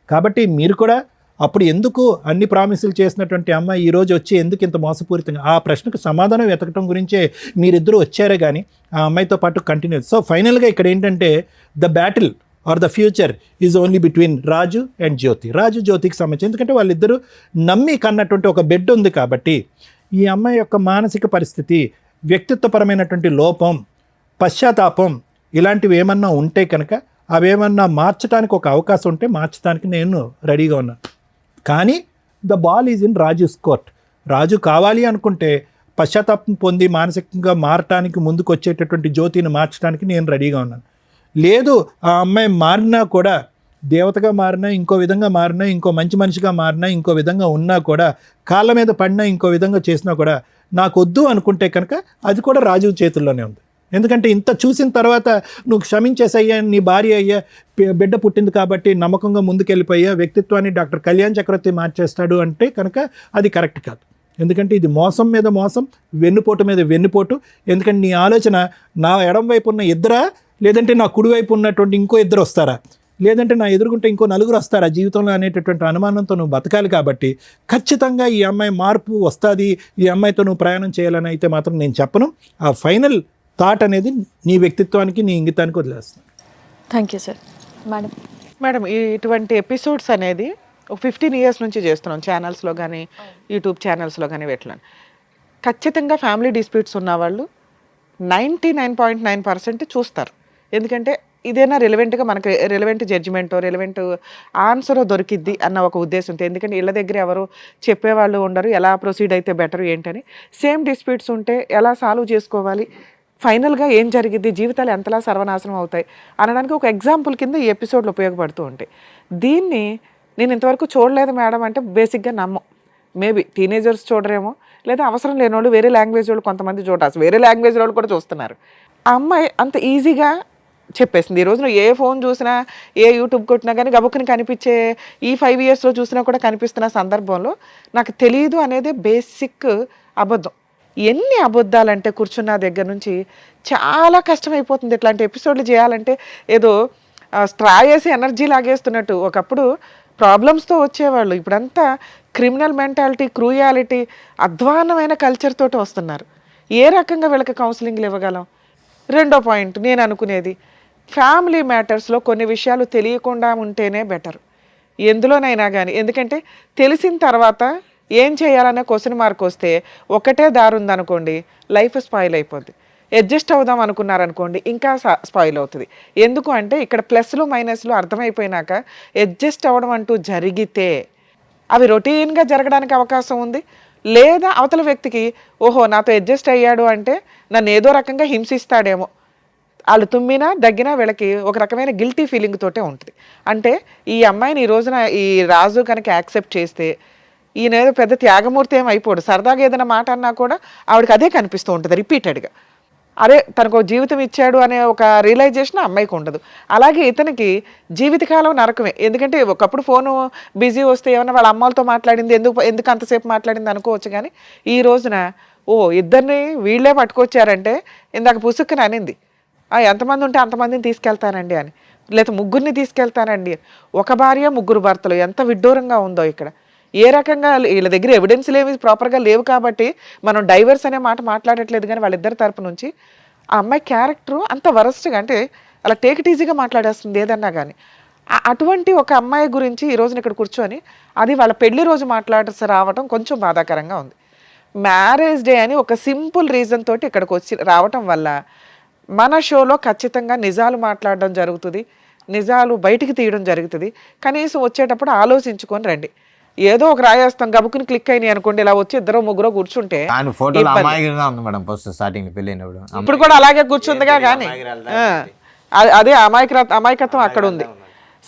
కాబట్టి మీరు కూడా అప్పుడు ఎందుకు అన్ని ప్రామిసులు చేసినటువంటి అమ్మాయి ఈరోజు వచ్చి ఎందుకు ఇంత మోసపూరితంగా, ఆ ప్రశ్నకు సమాధానం వెతకడం గురించే మీరిద్దరూ వచ్చారే కానీ ఆ అమ్మాయితో పాటు కంటిన్యూ. సో ఫైనల్గా ఇక్కడ ఏంటంటే the battle or the future is only between Raju and Jyoti. Raju జ్యోతికి సంబంధించి, ఎందుకంటే వాళ్ళిద్దరూ నమ్మి కన్నటువంటి ఒక బెడ్ ఉంది కాబట్టి ఈ అమ్మాయి యొక్క మానసిక పరిస్థితి, వ్యక్తిత్వపరమైనటువంటి లోపం, పశ్చాత్తాపం ఇలాంటివి ఏమన్నా ఉంటే కనుక అవేమన్నా మార్చడానికి ఒక అవకాశం ఉంటే మార్చడానికి నేను రెడీగా ఉన్నాను. కానీ the ball is in Raju's court. Raju కావాలి అనుకుంటే పశ్చాత్తాపం పొంది మానసికంగా మారటానికి ముందుకు వచ్చేటటువంటి జ్యోతిని మార్చడానికి నేను రెడీగా ఉన్నాను. లేదు ఆ అమ్మాయి మారినా కూడా, దేవతగా మారినా, ఇంకో విధంగా మారినా, ఇంకో మంచి మనిషిగా మారినా, ఇంకో విధంగా ఉన్నా కూడా, కాళ్ళ మీద పడినా, ఇంకో విధంగా చేసినా కూడా నాకు వద్దు అనుకుంటే కనుక అది కూడా రాజు చేతుల్లోనే ఉంది. ఎందుకంటే ఇంత చూసిన తర్వాత నువ్వు క్షమించేసయ్యా, నీ భార్య అయ్యా, బిడ్డ పుట్టింది కాబట్టి నమ్మకంగా ముందుకెళ్ళిపోయా, వ్యక్తిత్వాన్ని డాక్టర్ కళ్యాణ్ చక్రవర్తి మార్చేస్తాడు అంటే కనుక అది కరెక్ట్ కాదు. ఎందుకంటే ఇది మోసం మీద మోసం, వెన్నుపోటు మీద వెన్నుపోటు. ఎందుకంటే నీ ఆలోచన నా ఎడం వైపు ఉన్న ఇద్దరా, లేదంటే నా కుడివైపు ఉన్నటువంటి ఇంకో ఇద్దరు వస్తారా, లేదంటే నా ఎదురుకుంటే ఇంకో 4 వస్తారా జీవితంలో అనేటటువంటి అనుమానంతో నువ్వు బతకాలి. కాబట్టి ఖచ్చితంగా ఈ అమ్మాయి మార్పు వస్తుంది, ఈ అమ్మాయితో నువ్వు ప్రయాణం చేయాలని అయితే మాత్రం నేను చెప్పను. ఆ ఫైనల్ థాట్ అనేది నీ వ్యక్తిత్వానికి, నీ ఇంగితానికి వదిలేస్తాను. Thank you sir. మేడం, ఇటువంటి ఎపిసోడ్స్ అనేది ఒక 15 years నుంచి చేస్తున్నాం, ఛానల్స్లో కానీ యూట్యూబ్ ఛానల్స్లో కానీ వీటిలో. ఖచ్చితంగా ఫ్యామిలీ డిస్ప్యూట్స్ ఉన్నవాళ్ళు 99.9% చూస్తారు. ఎందుకంటే ఇదేనా రెలవెంట్గా మనకు రెలవెంట్ జడ్జిమెంటో రెలవెంట్ ఆన్సరో దొరికిద్ది అన్న ఒక ఉద్దేశంతో, ఎందుకంటే ఇళ్ళ దగ్గర ఎవరు చెప్పేవాళ్ళు ఉండరు, ఎలా ప్రొసీడ్ అయితే బెటర్ ఏంటని. సేమ్ డిస్ప్యూట్స్ ఉంటే ఎలా సాల్వ్ చేసుకోవాలి, ఫైనల్గా ఏం జరిగిద్ది, జీవితాలు ఎంతలా సర్వనాశనం అవుతాయి అనడానికి ఒక ఎగ్జాంపుల్ కింద ఈ ఎపిసోడ్లు ఉపయోగపడుతూ ఉంటాయి. దీన్ని నేను ఇంతవరకు చూడలేదు మేడం అంటే బేసిక్గా నమ్మం. మేబీ టీనేజర్స్ చూడరేమో, లేదా అవసరం లేని వాళ్ళు వేరే లాంగ్వేజ్ వాళ్ళు కొంతమంది చూడాల్సి, వేరే లాంగ్వేజ్ వాళ్ళు కూడా చూస్తున్నారు. ఆ అమ్మాయి అంత ఈజీగా చెప్పేసింది. ఈ రోజున ఏ ఫోన్ చూసినా, ఏ యూట్యూబ్ కొట్టినా కానీ గబుక్కుని కనిపించే, ఈ 5 yearsలో చూసినా కూడా కనిపిస్తున్న సందర్భంలో నాకు తెలియదు అనేది బేసిక్ అబద్ధం. ఎన్ని అబద్ధాలంటే కూర్చున్న దగ్గర నుంచి చాలా కష్టమైపోతుంది. ఇట్లాంటి ఎపిసోడ్లు చేయాలంటే ఏదో స్ట్రా వేసి ఎనర్జీ లాగేస్తున్నట్టు. ఒకప్పుడు ప్రాబ్లమ్స్తో వచ్చేవాళ్ళు, ఇప్పుడంతా క్రిమినల్ మెంటాలిటీ, క్రూయాలిటీ, అధ్వాన్నమైన కల్చర్ తోటి వస్తున్నారు. ఏ రకంగా వీళ్ళకి కౌన్సిలింగ్లు ఇవ్వగలం? రెండో పాయింట్ నేను అనుకునేది, ఫ్యామిలీ మ్యాటర్స్లో కొన్ని విషయాలు తెలియకుండా ఉంటేనే బెటర్ ఎందులోనైనా కానీ. ఎందుకంటే తెలిసిన తర్వాత ఏం చేయాలనే క్వశ్చన్ మార్క్ వస్తే ఒకటే దారి ఉందనుకోండి, లైఫ్ స్పాయిల్ అయిపోద్ది. అడ్జస్ట్ అవుదాం అనుకున్నారనుకోండి, ఇంకా స్పాయిల్ అవుతుంది. ఎందుకు అంటే ఇక్కడ ప్లస్లు మైనస్లు అర్థమైపోయినాక అడ్జస్ట్ అవ్వడం అంటూ జరిగితే అవి రొటీన్గా జరగడానికి అవకాశం ఉంది. లేదా అవతల వ్యక్తికి ఓహో నాతో అడ్జస్ట్ అయ్యాడు అంటే నన్ను ఏదో రకంగా హింసిస్తాడేమో, వాళ్ళు తుమ్మినా దగ్గినా వీళ్ళకి ఒక రకమైన గిల్టీ ఫీలింగ్ తోటే ఉంటుంది. అంటే ఈ అమ్మాయిని ఈ రోజున ఈ రాజు కనుక యాక్సెప్ట్ చేస్తే ఈయన ఏదో పెద్ద త్యాగమూర్తి ఏం అయిపోడు. సరదాగా ఏదైనా మాట అన్నా కూడా ఆవిడకి అదే కనిపిస్తూ ఉంటుంది రిపీటెడ్గా. అరే తనకు జీవితం ఇచ్చాడు అనే ఒక రియలైజేషన్ అమ్మాయికి ఉండదు. అలాగే ఇతనికి జీవితకాలం నరకమే. ఎందుకంటే ఒకప్పుడు ఫోను బిజీ వస్తే ఏమన్నా వాళ్ళ అమ్మాలతో మాట్లాడింది, ఎందుకు అంతసేపు మాట్లాడింది అనుకోవచ్చు. కానీ ఈ రోజున ఇద్దరిని వీళ్ళే పట్టుకొచ్చారంటే, ఇందాక పుసుక్కుని అనింది ఎంతమంది ఉంటే అంతమందిని తీసుకెళ్తానండి అని, లేదా ముగ్గురిని తీసుకెళ్తానండి. ఒక భార్య ముగ్గురు భర్తలు, ఎంత విడ్డూరంగా ఉందో ఇక్కడ. ఏ రకంగా వీళ్ళ దగ్గర ఎవిడెన్స్లు ఏమి ప్రాపర్గా లేవు కాబట్టి మనం డైవర్స్ అనే మాట మాట్లాడట్లేదు. కానీ వాళ్ళిద్దరి తరపు నుంచి ఆ అమ్మాయి క్యారెక్టరు అంత వరస్ట్గా, అంటే అలా టేక్ ఇట్ ఈజీగా మాట్లాడేస్తుంది ఏదన్నా కానీ. అటువంటి ఒక అమ్మాయి గురించి ఈ రోజున ఇక్కడ కూర్చొని అది వాళ్ళ పెళ్లి రోజు మాట్లాడాల్సి రావటం కొంచెం బాధాకరంగా ఉంది. మ్యారేజ్ డే అని ఒక సింపుల్ రీజన్ తోటి ఇక్కడికి వచ్చి రావటం వల్ల మన షోలో ఖచ్చితంగా నిజాలు మాట్లాడడం జరుగుతుంది, నిజాలు బయటికి తీయడం జరుగుతుంది. కనీసం వచ్చేటప్పుడు ఆలోచించుకొని రండి. ఏదో ఒక రాయేస్తాం గబుకుని క్లిక్ అయినాయి అనుకోండి, ఇలా వచ్చి ఇద్దరు ముగ్గురు కూర్చుంటే ఇప్పుడు కూడా అలాగే కూర్చుందిగా. కానీ అదే అమాయకత్వం అక్కడ ఉంది.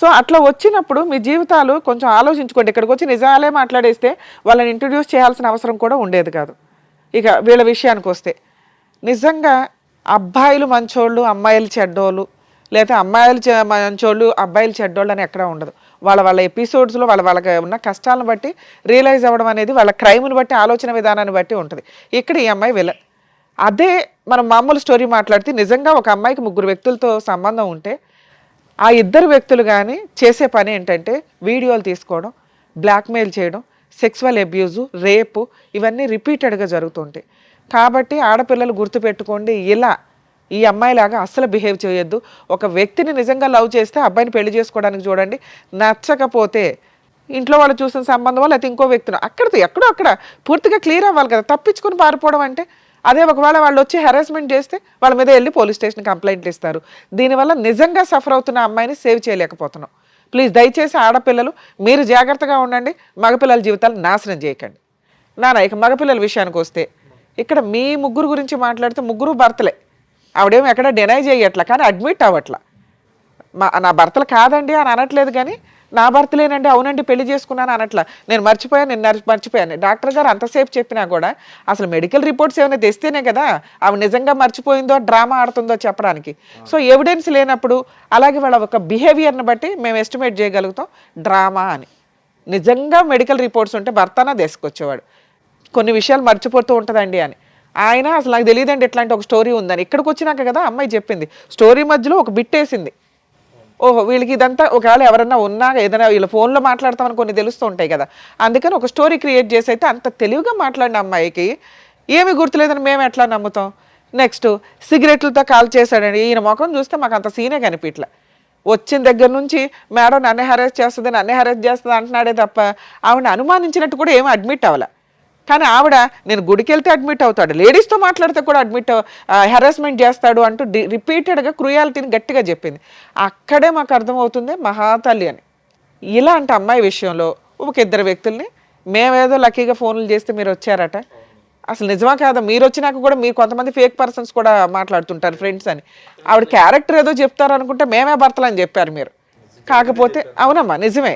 సో అట్లా వచ్చినప్పుడు మీ జీవితాలు కొంచెం ఆలోచించుకోండి. ఇక్కడికి వచ్చి నిజాలే మాట్లాడేస్తే వాళ్ళని ఇంట్రడ్యూస్ చేయాల్సిన అవసరం కూడా ఉండేది కాదు. ఇక వీళ్ళ విషయానికి వస్తే నిజంగా అబ్బాయిలు మంచోళ్ళు అమ్మాయిలు చెడ్డోళ్ళు, లేదా అమ్మాయిలు మంచోళ్ళు అబ్బాయిలు చెడ్డోళ్ళు అని ఎక్కడా ఉండదు. వాళ్ళ ఎపిసోడ్స్లో వాళ్ళకి ఉన్న కష్టాలను బట్టి రియలైజ్ అవ్వడం అనేది, వాళ్ళ క్రైమ్ని బట్టి, ఆలోచన విధానాన్ని బట్టి ఉంటుంది. ఇక్కడ ఈ అమ్మాయి విలన్. అదే మనం మామూలు స్టోరీ మాట్లాడితే నిజంగా ఒక అమ్మాయికి ముగ్గురు వ్యక్తులతో సంబంధం ఉంటే ఆ ఇద్దరు వ్యక్తులు కానీ చేసే పని ఏంటంటే వీడియోలు తీసుకోవడం, బ్లాక్మెయిల్ చేయడం, సెక్సువల్ అబ్యూజు, రేపు, ఇవన్నీ రిపీటెడ్గా జరుగుతుంటాయి. కాబట్టి ఆడపిల్లలు గుర్తుపెట్టుకోండి, ఇలా ఈ అమ్మాయిలాగా అస్సలు బిహేవ్ చేయొద్దు. ఒక వ్యక్తిని నిజంగా లవ్ చేస్తే అబ్బాయిని పెళ్లి చేసుకోవడానికి చూడండి. నచ్చకపోతే ఇంట్లో వాళ్ళు చూసిన సంబంధం లేకపోతే ఇంకో వ్యక్తిని ఎక్కడో అక్కడ పూర్తిగా క్లియర్ అవ్వాలి కదా. తప్పించుకుని పారిపోవడం అంటే అదే. ఒకవేళ వాళ్ళు వచ్చి హెరాస్మెంట్ చేస్తే వాళ్ళ మీద వెళ్ళి పోలీస్ స్టేషన్ కంప్లైంట్లు ఇస్తారు. దీనివల్ల నిజంగా సఫర్ అవుతున్న అమ్మాయిని సేవ్ చేయలేకపోతున్నాం. ప్లీజ్ దయచేసి ఆడపిల్లలు మీరు జాగ్రత్తగా ఉండండి, మగపిల్లల జీవితాలు నాశనం చేయకండి. ఇక మగపిల్లల విషయానికి వస్తే ఇక్కడ మీ ముగ్గురు గురించి మాట్లాడితే ముగ్గురు భర్తలే. ఆవిడేమో ఎక్కడ డినై చేయట్లా, కానీ అడ్మిట్ అవ్వట్లా. నా భర్తలు కాదండి అని అనట్లేదు, కానీ నా భర్తలేనండి, అవునండి పెళ్లి చేసుకున్నాను అనట్లా. నేను మర్చిపోయాను. డాక్టర్ గారు అంతసేపు చెప్పినా కూడా అసలు మెడికల్ రిపోర్ట్స్ ఏమైనా తెస్తేనే కదా ఆవిడ నిజంగా మర్చిపోయిందో డ్రామా ఆడుతుందో చెప్పడానికి. సో ఎవిడెన్స్ లేనప్పుడు అలాగే వాళ్ళ ఒక బిహేవియర్ని బట్టి మేము ఎస్టిమేట్ చేయగలుగుతాం డ్రామా అని. నిజంగా మెడికల్ రిపోర్ట్స్ ఉంటే భర్తనా తీసుకొచ్చేవాడు. కొన్ని విషయాలు మర్చిపోతూ ఉంటుందండి అని. ఆయన అసలు నాకు తెలియదండి ఇట్లాంటి ఒక స్టోరీ ఉందని. ఇక్కడికి వచ్చినాక కదా అమ్మాయి చెప్పింది. స్టోరీ మధ్యలో ఒక బిట్ వేసింది. ఓహో వీళ్ళకి ఇదంతా ఒకవేళ ఎవరన్నా ఉన్నా ఏదైనా వీళ్ళ ఫోన్లో మాట్లాడతామని కొన్ని తెలుస్తూ ఉంటాయి కదా, అందుకని ఒక స్టోరీ క్రియేట్ చేసి అయితే అంత తెలివిగా మాట్లాడిన అమ్మాయికి ఏమీ గుర్తులేదని మేము ఎట్లా నమ్ముతాం? నెక్స్ట్ సిగరెట్లతో కాల్ చేశాడండి. ఈయన ముఖం చూస్తే మాకు అంత సీనే కనిపించలే. వచ్చిన దగ్గర నుంచి మేడం నన్నే హెరాస్ చేస్తుంది అంటున్నాడే తప్ప ఆవిడ అనుమానించినట్టు కూడా ఏమీ అడ్మిట్ అవ్వాల. కానీ ఆవిడ నేను గుడికి వెళ్తే అడ్మిట్ అవుతాడు, లేడీస్తో మాట్లాడితే కూడా హెరాస్మెంట్ చేస్తాడు అంటూ రిపీటెడ్గా క్రూయాలిటీని గట్టిగా చెప్పింది. అక్కడే మాకు అర్థమవుతుంది మహాతల్లి అని. ఇలాంటి అమ్మాయి విషయంలో ఒక ఇద్దరు వ్యక్తుల్ని మేమేదో లక్కీగా ఫోన్లు చేస్తే మీరు వచ్చారట, అసలు నిజమా కాదా? మీరు వచ్చినాక కూడా మీరు కొంతమంది ఫేక్ పర్సన్స్ కూడా మాట్లాడుతుంటారు ఫ్రెండ్స్ అని. ఆవిడ క్యారెక్టర్ ఏదో చెప్తారు అనుకుంటే మేమే భర్తలు అని చెప్పారు మీరు. కాకపోతే అవునమ్మా నిజమే,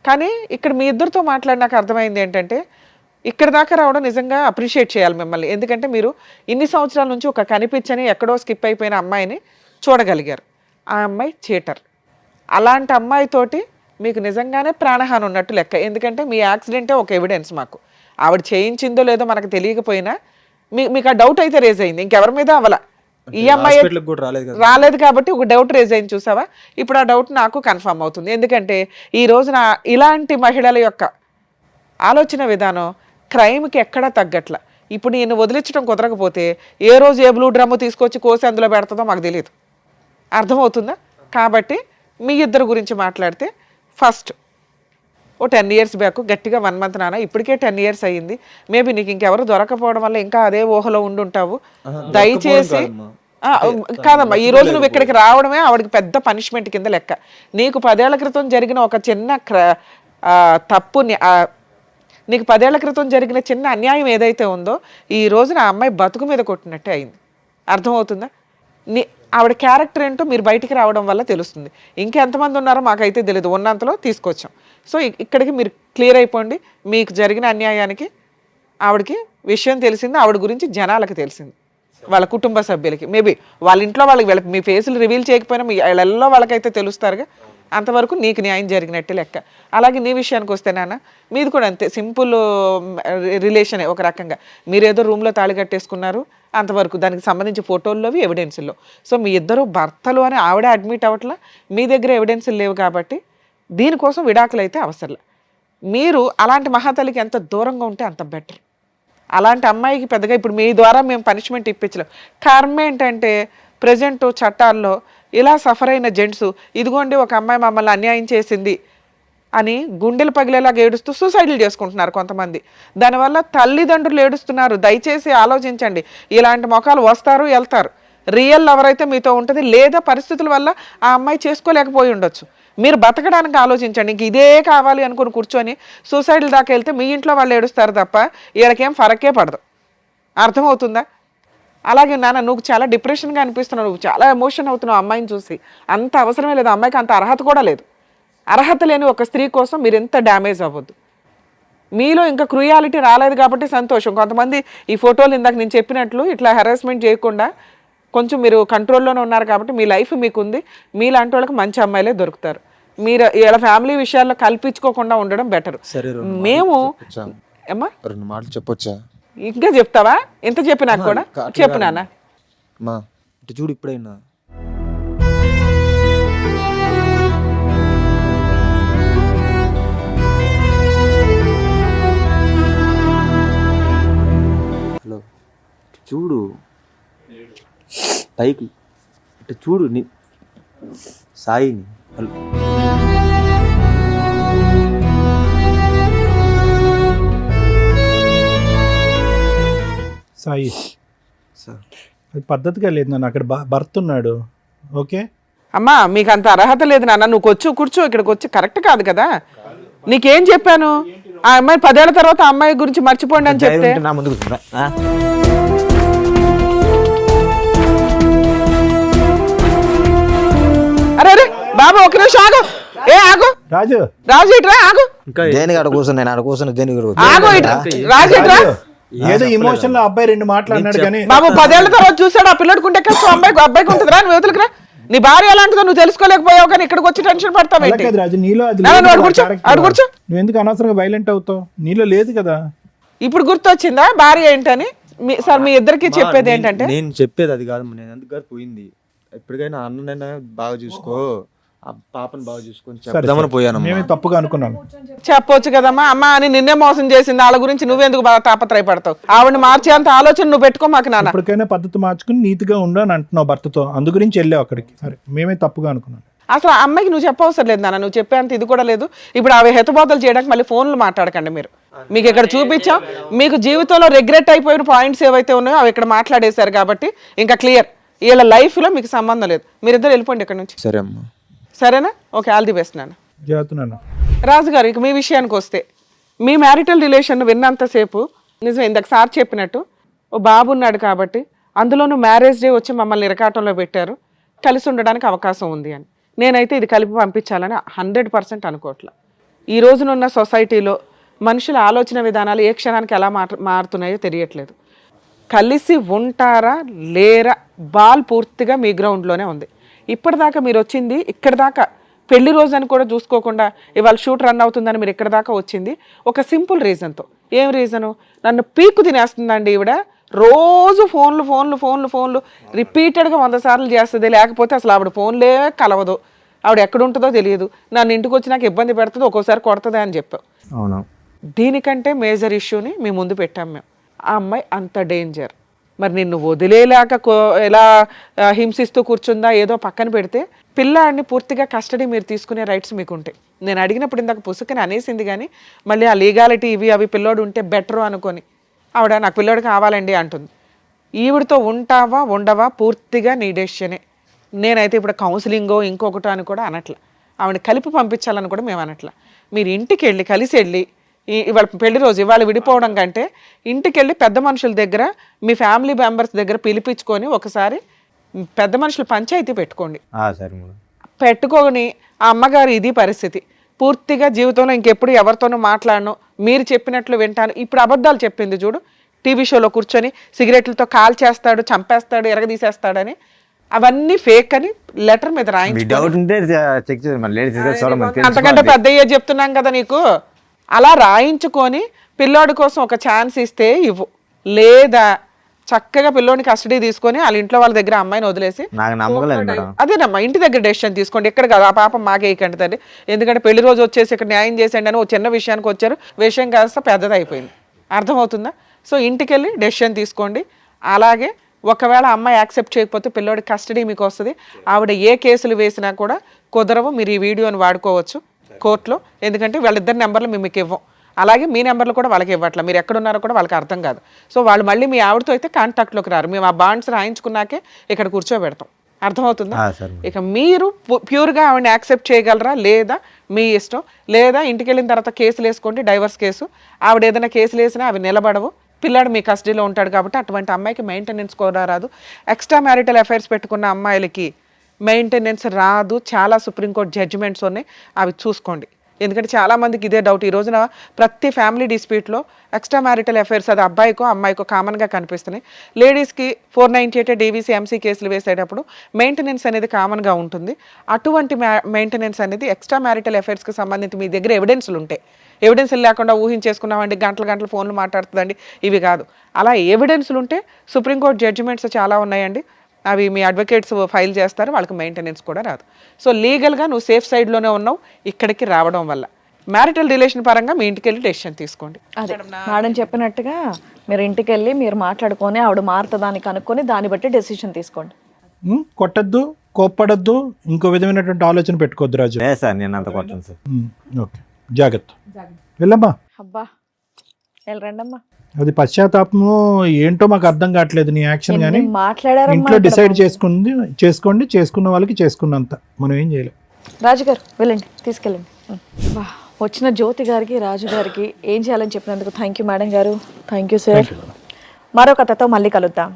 కానీ ఇక్కడ మీ ఇద్దరితో మాట్లాడినాక అర్థమైంది ఏంటంటే ఇక్కడ దాకా రావడం నిజంగా అప్రిషియేట్ చేయాలి మిమ్మల్ని. ఎందుకంటే మీరు ఇన్ని సంవత్సరాల నుంచి ఒక కనిపించని ఎక్కడో స్కిప్ అయిపోయిన అమ్మాయిని చూడగలిగారు. ఆ అమ్మాయి చీటర్. అలాంటి అమ్మాయితోటి మీకు నిజంగానే ప్రాణహాని ఉన్నట్టు లెక్క. ఎందుకంటే మీ యాక్సిడెంటే ఒక ఎవిడెన్స్ మాకు. ఆవిడ చేయించిందో లేదో మనకు తెలియకపోయినా మీకు ఆ డౌట్ అయితే రేజ్ అయింది, ఇంకెవరి మీద అవల. ఈ అమ్మాయి రాలేదు కాబట్టి ఒక డౌట్ రేజ్ అయింది చూసావా. ఇప్పుడు ఆ డౌట్ నాకు కన్ఫర్మ్ అవుతుంది. ఎందుకంటే ఈ రోజున ఇలాంటి మహిళల యొక్క ఆలోచన విధానం క్రైమ్కి ఎక్కడా తగ్గట్ల. ఇప్పుడు నేను వదిలించడం కుదరకపోతే ఏ రోజు ఏ బ్లూ డ్రమ్ము తీసుకొచ్చి కోసి అందులో పెడుతుందో మాకు తెలియదు. అర్థమవుతుందా? కాబట్టి మీ ఇద్దరు గురించి మాట్లాడితే ఫస్ట్ ఓ 10 years బ్యాక్ గట్టిగా 1 month నాన్న, ఇప్పటికే 10 years అయ్యింది. మేబీ నీకు ఇంకెవరు దొరకపోవడం వల్ల ఇంకా అదే ఊహలో ఉండుంటావు. దయచేసి కాదమ్మా, ఈ రోజు నువ్వు ఇక్కడికి రావడమే ఆవిడకి పెద్ద పనిష్మెంట్ కింద లెక్క. నీకు 10 ఏళ్ల క్రితం జరిగిన ఒక చిన్న తప్పుని, నీకు 10 ఏళ్ల క్రితం జరిగిన చిన్న అన్యాయం ఏదైతే ఉందో ఈ రోజున ఆ అమ్మాయి బతుకు మీద కొట్టినట్టే అయింది. అర్థమవుతుందా? ఆవిడ క్యారెక్టర్ ఏంటో మీరు బయటికి రావడం వల్ల తెలుస్తుంది. ఇంకెంతమంది ఉన్నారో మాకైతే తెలియదు, ఉన్నంతలో తీసుకొచ్చాం. సో ఇక్కడికి మీరు క్లియర్ అయిపోండి. మీకు జరిగిన అన్యాయానికి ఆవిడకి విషయం తెలిసింది, ఆవిడ గురించి జనాలకు తెలిసింది, వాళ్ళ కుటుంబ సభ్యులకి. మేబీ వాళ్ళ ఇంట్లో వాళ్ళకి మీ ఫేసులు రివీల్ చేయకపోయినా మీ ఇళ్ళల్లో వాళ్ళకైతే తెలుస్తారుగా. అంతవరకు నీకు న్యాయం జరిగినట్టే లెక్క. అలాగే నీ విషయానికి వస్తే నాన్న, మీది కూడా అంతే, సింపుల్ రిలేషనే ఒక రకంగా. మీరేదో రూమ్లో తాళి కట్టేసుకున్నారు అంతవరకు, దానికి సంబంధించి ఫోటోల్లోవి ఎవిడెన్సుల్లో. సో మీ ఇద్దరు భర్తలు అని ఆవిడ అడ్మిట్ అవ్వట్లా, మీ దగ్గర ఎవిడెన్సులు లేవు కాబట్టి దీనికోసం విడాకులు అయితే అవసరం. మీరు అలాంటి మహాతల్లికి ఎంత దూరంగా ఉంటే అంత బెటర్. అలాంటి అమ్మాయికి పెద్దగా ఇప్పుడు మీ ద్వారా మేము పనిష్మెంట్ ఇప్పించలేం. కారణం ఏంటంటే ప్రజెంట్ చట్టాల్లో ఇలా సఫర్ అయిన జెంట్స్, ఇదిగోండి ఒక అమ్మాయి మమ్మల్ని అన్యాయం చేసింది అని గుండెలు పగిలేలాగా ఏడుస్తూ సూసైడ్లు చేసుకుంటున్నారు కొంతమంది. దానివల్ల తల్లిదండ్రులు ఏడుస్తున్నారు. దయచేసి ఆలోచించండి. ఇలాంటి మొఖాలు వస్తారు వెళ్తారు. రియల్ ఎవరైతే మీతో ఉంటుంది, లేదా పరిస్థితుల వల్ల ఆ అమ్మాయి చేసుకోలేకపోయి ఉండొచ్చు. మీరు బతకడానికి ఆలోచించండి. ఇంక ఇదే కావాలి అనుకుని కూర్చొని సూసైడ్ల దాకా వెళ్తే మీ ఇంట్లో వాళ్ళు ఏడుస్తారు తప్ప వీళ్ళకేం ఫరకే పడదు. అర్థమవుతుందా? అలాగే నాన్న, నువ్వు చాలా డిప్రెషన్గా అనిపిస్తున్నావు, నువ్వు చాలా ఎమోషన్ అవుతున్నావు అమ్మాయిని చూసి. అంత అవసరమే లేదు, అమ్మాయికి అంత అర్హత కూడా లేదు. అర్హత లేని ఒక స్త్రీ కోసం మీరు ఎంత డ్యామేజ్ అవ్వద్దు. మీలో ఇంకా క్రూయాలిటీ రాలేదు కాబట్టి సంతోషం. కొంతమంది ఈ ఫోటోలు ఇందాక నేను చెప్పినట్లు ఇట్లా హెరాస్మెంట్ చేయకుండా కొంచెం మీరు కంట్రోల్లోనే ఉన్నారు కాబట్టి మీ లైఫ్ మీకుంది. మీలాంటి వాళ్ళకి మంచి అమ్మాయిలే దొరుకుతారు. మీరు ఇలా ఫ్యామిలీ విషయాల్లో కల్పించుకోకుండా ఉండడం బెటర్. మేము అమ్మా 2 మాటలు చెప్పొచ్చా? ఇంకా చెప్తావా? ఎంత చెప్పినా కూడా చెప్పు నాన్న. మా ఇటు చూడు, ఇప్పుడైనా హలో చూడు, పైకి ఇటు చూడు, సాయిని. హలో సాయి, అది పద్ధతిగా లేదు నాన్న. అక్కడ భర్త ఉన్నాడు. ఓకే అమ్మా, మీకు అంత అర్హత లేదు నాన్న. నువ్వు కూర్చో, ఇక్కడికి వచ్చి కరెక్ట్ కాదు కదా. నీకేం చెప్పాను? ఆ అమ్మాయి 10 ఏళ్ల తర్వాత ఆ అమ్మాయి గురించి మర్చిపోండి అని చెప్తే అరే అరే బాబు ఒక నిమిషం ఆగు. ఆగు రాజు, రాజు ఇట్రా, ఆగు. దేనికి ఆడ కూర్చుని నేను ఆడ కూర్చుని దేనికి ఆగు ఇట్రా, రాజు ఇట్రా. ఏదో ఎమోషన్ లో అబ్బాయి 2 మాట్లాడినాడు కానీ బాబు 10 ఏళ్ల తర్వాత చూసాడు ఆ పిల్లడుకుంటే కష్టం, అబ్బాయికి ఉంటుంది రా. నువ్వు వదులుకురా. నీ భార్య ఎలాంటిదో నువ్వు తెలుసుకోలేకపోయావు కానీ ఇక్కడికి వచ్చి టెన్షన్ పడతావు. రాజు నీలో అది కూర్చో. నువ్వు ఎందుకు అనవసరంగా వైలెంట్ అవుతావు? నీలో లేదు కదా. ఇప్పుడు గుర్తొచ్చిందా భార్య ఏంటని? సార్ మీ ఇద్దరికి చెప్పేది ఏంటంటే, నేను చెప్పేది అది కాదు. నేను ఎందుకు పోయింది, ఎప్పటికైనా అన్ననైనా బాగా చూసుకో, ఆ పాపను బాగా చూసుకొని చెప్దామని పోయాను. మేమే తప్పుగా అనుకున్నాను. చెప్పొచ్చు కదమ్మా. అమ్మ అని నిన్నే మోసం చేసింది, వాళ్ళ గురించి నువ్వెందుకు బాగా తాపత్రయపడతావు? ఆవిడని మార్చే అంత ఆలోచన నువ్వు పెట్టుకో మాకు నాన్న. ఇప్పటికైనా పద్ధతి మార్చుకుని నీతిగా ఉండు అని అంటున్నావు భర్తతో, అందు గురించి వెళ్ళావు అక్కడికి. సరే, మేమే తప్పుగా అనుకున్నాను. అసలు ఆ అమ్మాయికి నువ్వు చెప్పవసరం లేదు నాన్న, నువ్వు చెప్పేంత ఇది కూడా లేదు. ఇప్పుడు అవి హెతుబోతలు చేయడానికి మళ్ళీ ఫోన్లు మాట్లాడకండి మీరు. మీకు ఇక్కడ చూపించాం. మీకు జీవితంలో రిగ్రెట్ అయిపోయిన పాయింట్స్ ఏవైతే ఉన్నాయో అవి ఇక్కడ మాట్లాడేశారు కాబట్టి ఇంకా క్లియర్. వీళ్ళ లైఫ్లో మీకు సంబంధం లేదు. మీరిద్దరు వెళ్ళిపోండి ఇక్కడ నుంచి. సరే అమ్మా. సరేనా? ఓకే, ఆల్ ది బెస్ట్ నాన్న. జాగ్రత్త. రాజు గారు, ఇక మీ విషయానికి వస్తే, మీ మ్యారిటల్ రిలేషన్ విన్నంతసేపు నిజం ఇందాక సార్ చెప్పినట్టు ఓ బాబు ఉన్నాడు కాబట్టి, అందులోనూ మ్యారేజ్ డే వచ్చి మమ్మల్ని ఇరకాటంలో పెట్టారు, కలిసి ఉండడానికి అవకాశం ఉంది అని. నేనైతే ఇది కలిపి పంపించాలని 100% అనుకోవట్లే. ఈ రోజునున్న సొసైటీలో మనుషుల ఆలోచన విధానాలు ఏ క్షణానికి ఎలా మారుతున్నాయో తెలియట్లేదు. కలిసి ఉంటారా లేరా బాల్ పూర్తిగా మీ గ్రౌండ్లోనే ఉంది. ఇప్పటిదాకా మీరు వచ్చింది ఇక్కడ దాకా, పెళ్లి రోజు అని కూడా చూసుకోకుండా ఇవాళ షూట్ రన్ అవుతుందని మీరు ఇక్కడ దాకా వచ్చింది ఒక సింపుల్ రీజన్తో. ఏం రీజను? నన్ను పీక్కు తినేస్తుందండి ఈవిడ. రోజు ఫోన్లు రిపీటెడ్గా 100 సార్లు చేస్తుంది. లేకపోతే అసలు ఆవిడ ఫోన్లే కలవదు, ఆవిడ ఎక్కడ ఉంటుందో తెలియదు, నన్ను ఇంటికి వచ్చి నాకు ఇబ్బంది పెడుతుంది, ఒక్కోసారి కొడుతుంది అని చెప్పావు. అవును. దీనికంటే మేజర్ ఇష్యూని మీ ముందు పెట్టాం మేము. ఆ అమ్మాయి అంత డేంజర్. మరి నిన్ను వదిలేలాక ఎలా హింసిస్తూ కూర్చుందా ఏదో పక్కన పెడితే, పిల్లాడిని పూర్తిగా కస్టడీ మీరు తీసుకునే రైట్స్ మీకు ఉంటాయి. నేను అడిగినప్పుడు ఇందాక పుసుకని అనేసింది, కానీ మళ్ళీ ఆ లీగాలిటీ ఇవి అవి పిల్లోడు ఉంటే బెటరు అనుకొని ఆవిడ నాకు పిల్లోడు కావాలండి అంటుంది. ఈవిడతో ఉంటావా ఉండవా పూర్తిగా నీ డెసిషనే. నేనైతే ఇప్పుడు కౌన్సిలింగో ఇంకొకటో అని కూడా అనట్లా, ఆవిడ కలిపి పంపించాలని కూడా మేము అనట్లా. మీరు ఇంటికి వెళ్ళి కలిసి వెళ్ళి, ఇవాళ పెళ్లి రోజు ఇవాళ విడిపోవడం కంటే ఇంటికి వెళ్ళి పెద్ద మనుషుల దగ్గర మీ ఫ్యామిలీ మెంబర్స్ దగ్గర పిలిపించుకొని ఒకసారి పెద్ద మనుషులు పంచాయతీ పెట్టుకోండి. పెట్టుకొని ఆ అమ్మగారు ఇది పరిస్థితి, పూర్తిగా జీవితంలో ఇంకెప్పుడు ఎవరితోనూ మాట్లాడను, మీరు చెప్పినట్లు వింటాను. ఇప్పుడు అబద్ధాలు చెప్పింది చూడు, టీవీ షోలో కూర్చొని సిగరెట్లతో కాల్ చేస్తాడు, చంపేస్తాడు, ఎరగదీసేస్తాడని, అవన్నీ ఫేక్ అని లెటర్ మీద రాయించు. అంతకంటే పెద్ద అయ్యే చెప్తున్నాం కదా నీకు. అలా రాయించుకొని పిల్లోడి కోసం ఒక ఛాన్స్ ఇస్తే ఇవ్వు, లేదా చక్కగా పిల్లోని కస్టడీ తీసుకొని వాళ్ళ ఇంట్లో వాళ్ళ దగ్గర అమ్మాయిని వదిలేసి అదేనమ్మా ఇంటి దగ్గర డెసిషన్ తీసుకోండి. ఎక్కడ కాదు, ఆ పాపం మాకేయకండి తండ్రి. ఎందుకంటే పెళ్లి రోజు వచ్చేసి ఇక్కడ న్యాయం చేసేయండి అని ఒక చిన్న విషయానికి వచ్చారు, విషయం కాస్త పెద్దది అయిపోయింది. అర్థమవుతుందా? సో ఇంటికి వెళ్ళి డెసిషన్ తీసుకోండి. అలాగే ఒకవేళ అమ్మాయి యాక్సెప్ట్ చేయకపోతే పిల్లోడి కస్టడీ మీకు వస్తుంది. ఆవిడ ఏ కేసులు వేసినా కూడా కుదరవు. మీరు ఈ వీడియోని వాడుకోవచ్చు కోర్టులో, ఎందుకంటే వాళ్ళిద్దరి నెంబర్లు మీకు ఇవ్వం. అలాగే మీ నెంబర్లు కూడా వాళ్ళకి ఇవ్వట్లా, మీరు ఎక్కడున్నారో కూడా వాళ్ళకి అర్థం కాదు. సో వాళ్ళు మళ్ళీ మీ ఆవిడతో అయితే కాంటాక్ట్లోకి రారు. మేము ఆ బాండ్స్ రాయించుకున్నాకే ఇక్కడ కూర్చోబెడతాం. అర్థమవుతుందా? ఇక మీరు ప్యూర్గా ఆవిడని యాక్సెప్ట్ చేయగలరా లేదా మీ ఇష్టం. లేదా ఇంటికి వెళ్ళిన తర్వాత కేసులు వేసుకోండి, డైవర్స్ కేసు. ఆవిడ ఏదైనా కేసులు వేసినా అవి నిలబడవు. పిల్లాడు మీ కస్టడీలో ఉంటాడు కాబట్టి అటువంటి అమ్మాయికి మెయింటెనెన్స్ కూడా రాదు. ఎక్స్ట్రా మ్యారిటల్ అఫైర్స్ పెట్టుకున్న అమ్మాయిలకి మెయింటెనెన్స్ రాదు. చాలా సుప్రీంకోర్టు జడ్జిమెంట్స్ ఉన్నాయి, అవి చూసుకోండి. ఎందుకంటే చాలామందికి ఇదే డౌట్. ఈ రోజున ప్రతి ఫ్యామిలీ డిస్ప్యూట్లో ఎక్స్ట్రా మ్యారిటల్ అఫైర్స్ అది అబ్బాయికో అమ్మాయికో కామన్గా కనిపిస్తున్నాయి. లేడీస్కి 498 డీవీసీ ఎంసీ కేసులు వేసేటప్పుడు మెయింటెనెన్స్ అనేది కామన్గా ఉంటుంది. అటువంటి మెయింటెనెన్స్ అనేది ఎక్స్ట్రా మ్యారిటల్ అఫైర్స్కి సంబంధించి మీ దగ్గర ఎవిడెన్స్లు ఉంటాయి. ఎవిడెన్స్లు లేకుండా ఊహించేసుకున్నామండి, గంటలు ఫోన్లు మాట్లాడుతుందండి, ఇవి కాదు. అలా ఎవిడెన్స్లు ఉంటే సుప్రీంకోర్టు జడ్జిమెంట్స్ చాలా ఉన్నాయండి, అవి మీ అడ్వకేట్స్ ఫైల్ చేస్తారు, వాళ్ళకి మెయింటెనెన్స్ కూడా రాదు. సో లీగల్గా నువ్వు సేఫ్ సైడ్లోనే ఉన్నావు ఇక్కడికి రావడం వల్ల. మ్యారిటల్ రిలేషన్ పరంగా మీ ఇంటికి వెళ్ళి డెసిషన్ తీసుకోండి. అదే మేడం చెప్పినట్టుగా మీరు ఇంటికి వెళ్ళి మీరు మాట్లాడుకొని ఆవిడ మారుతుందాన్ని కనుక్కొని దాన్ని బట్టి డెసిషన్ తీసుకోండి. కొట్టద్దు, కోప్పడద్దు, ఇంకో విధమైనటువంటి ఆలోచన పెట్టుకోవద్దు రాజు. సార్ నేను అంత కొట్టను సార్. ఓకే, జాగ్రత్త. వెళ్ళమ్మా. అబ్బా వెళ్ళరండమ్మా. అది పశ్చాత్తాపము ఏంటో మాకు అర్థం కావట్లేదు నీ యాక్షన్. కానీ మాట్లాడారు, ఇంట్లో డిసైడ్ చేసుకోండి, చేసుకున్న వాళ్ళకి చేసుకున్నంత, మనం ఏం చేయలేం. రాజుగారు వెళ్ళండి, తీసుకెళ్ళండి. వచ్చిన జ్యోతి గారికి రాజు గారికి ఏం చేయాలని చెప్పినందుకు థ్యాంక్ యూ మేడం గారు. Thank you sir. మరో కథతో మళ్ళీ కలుద్దాం.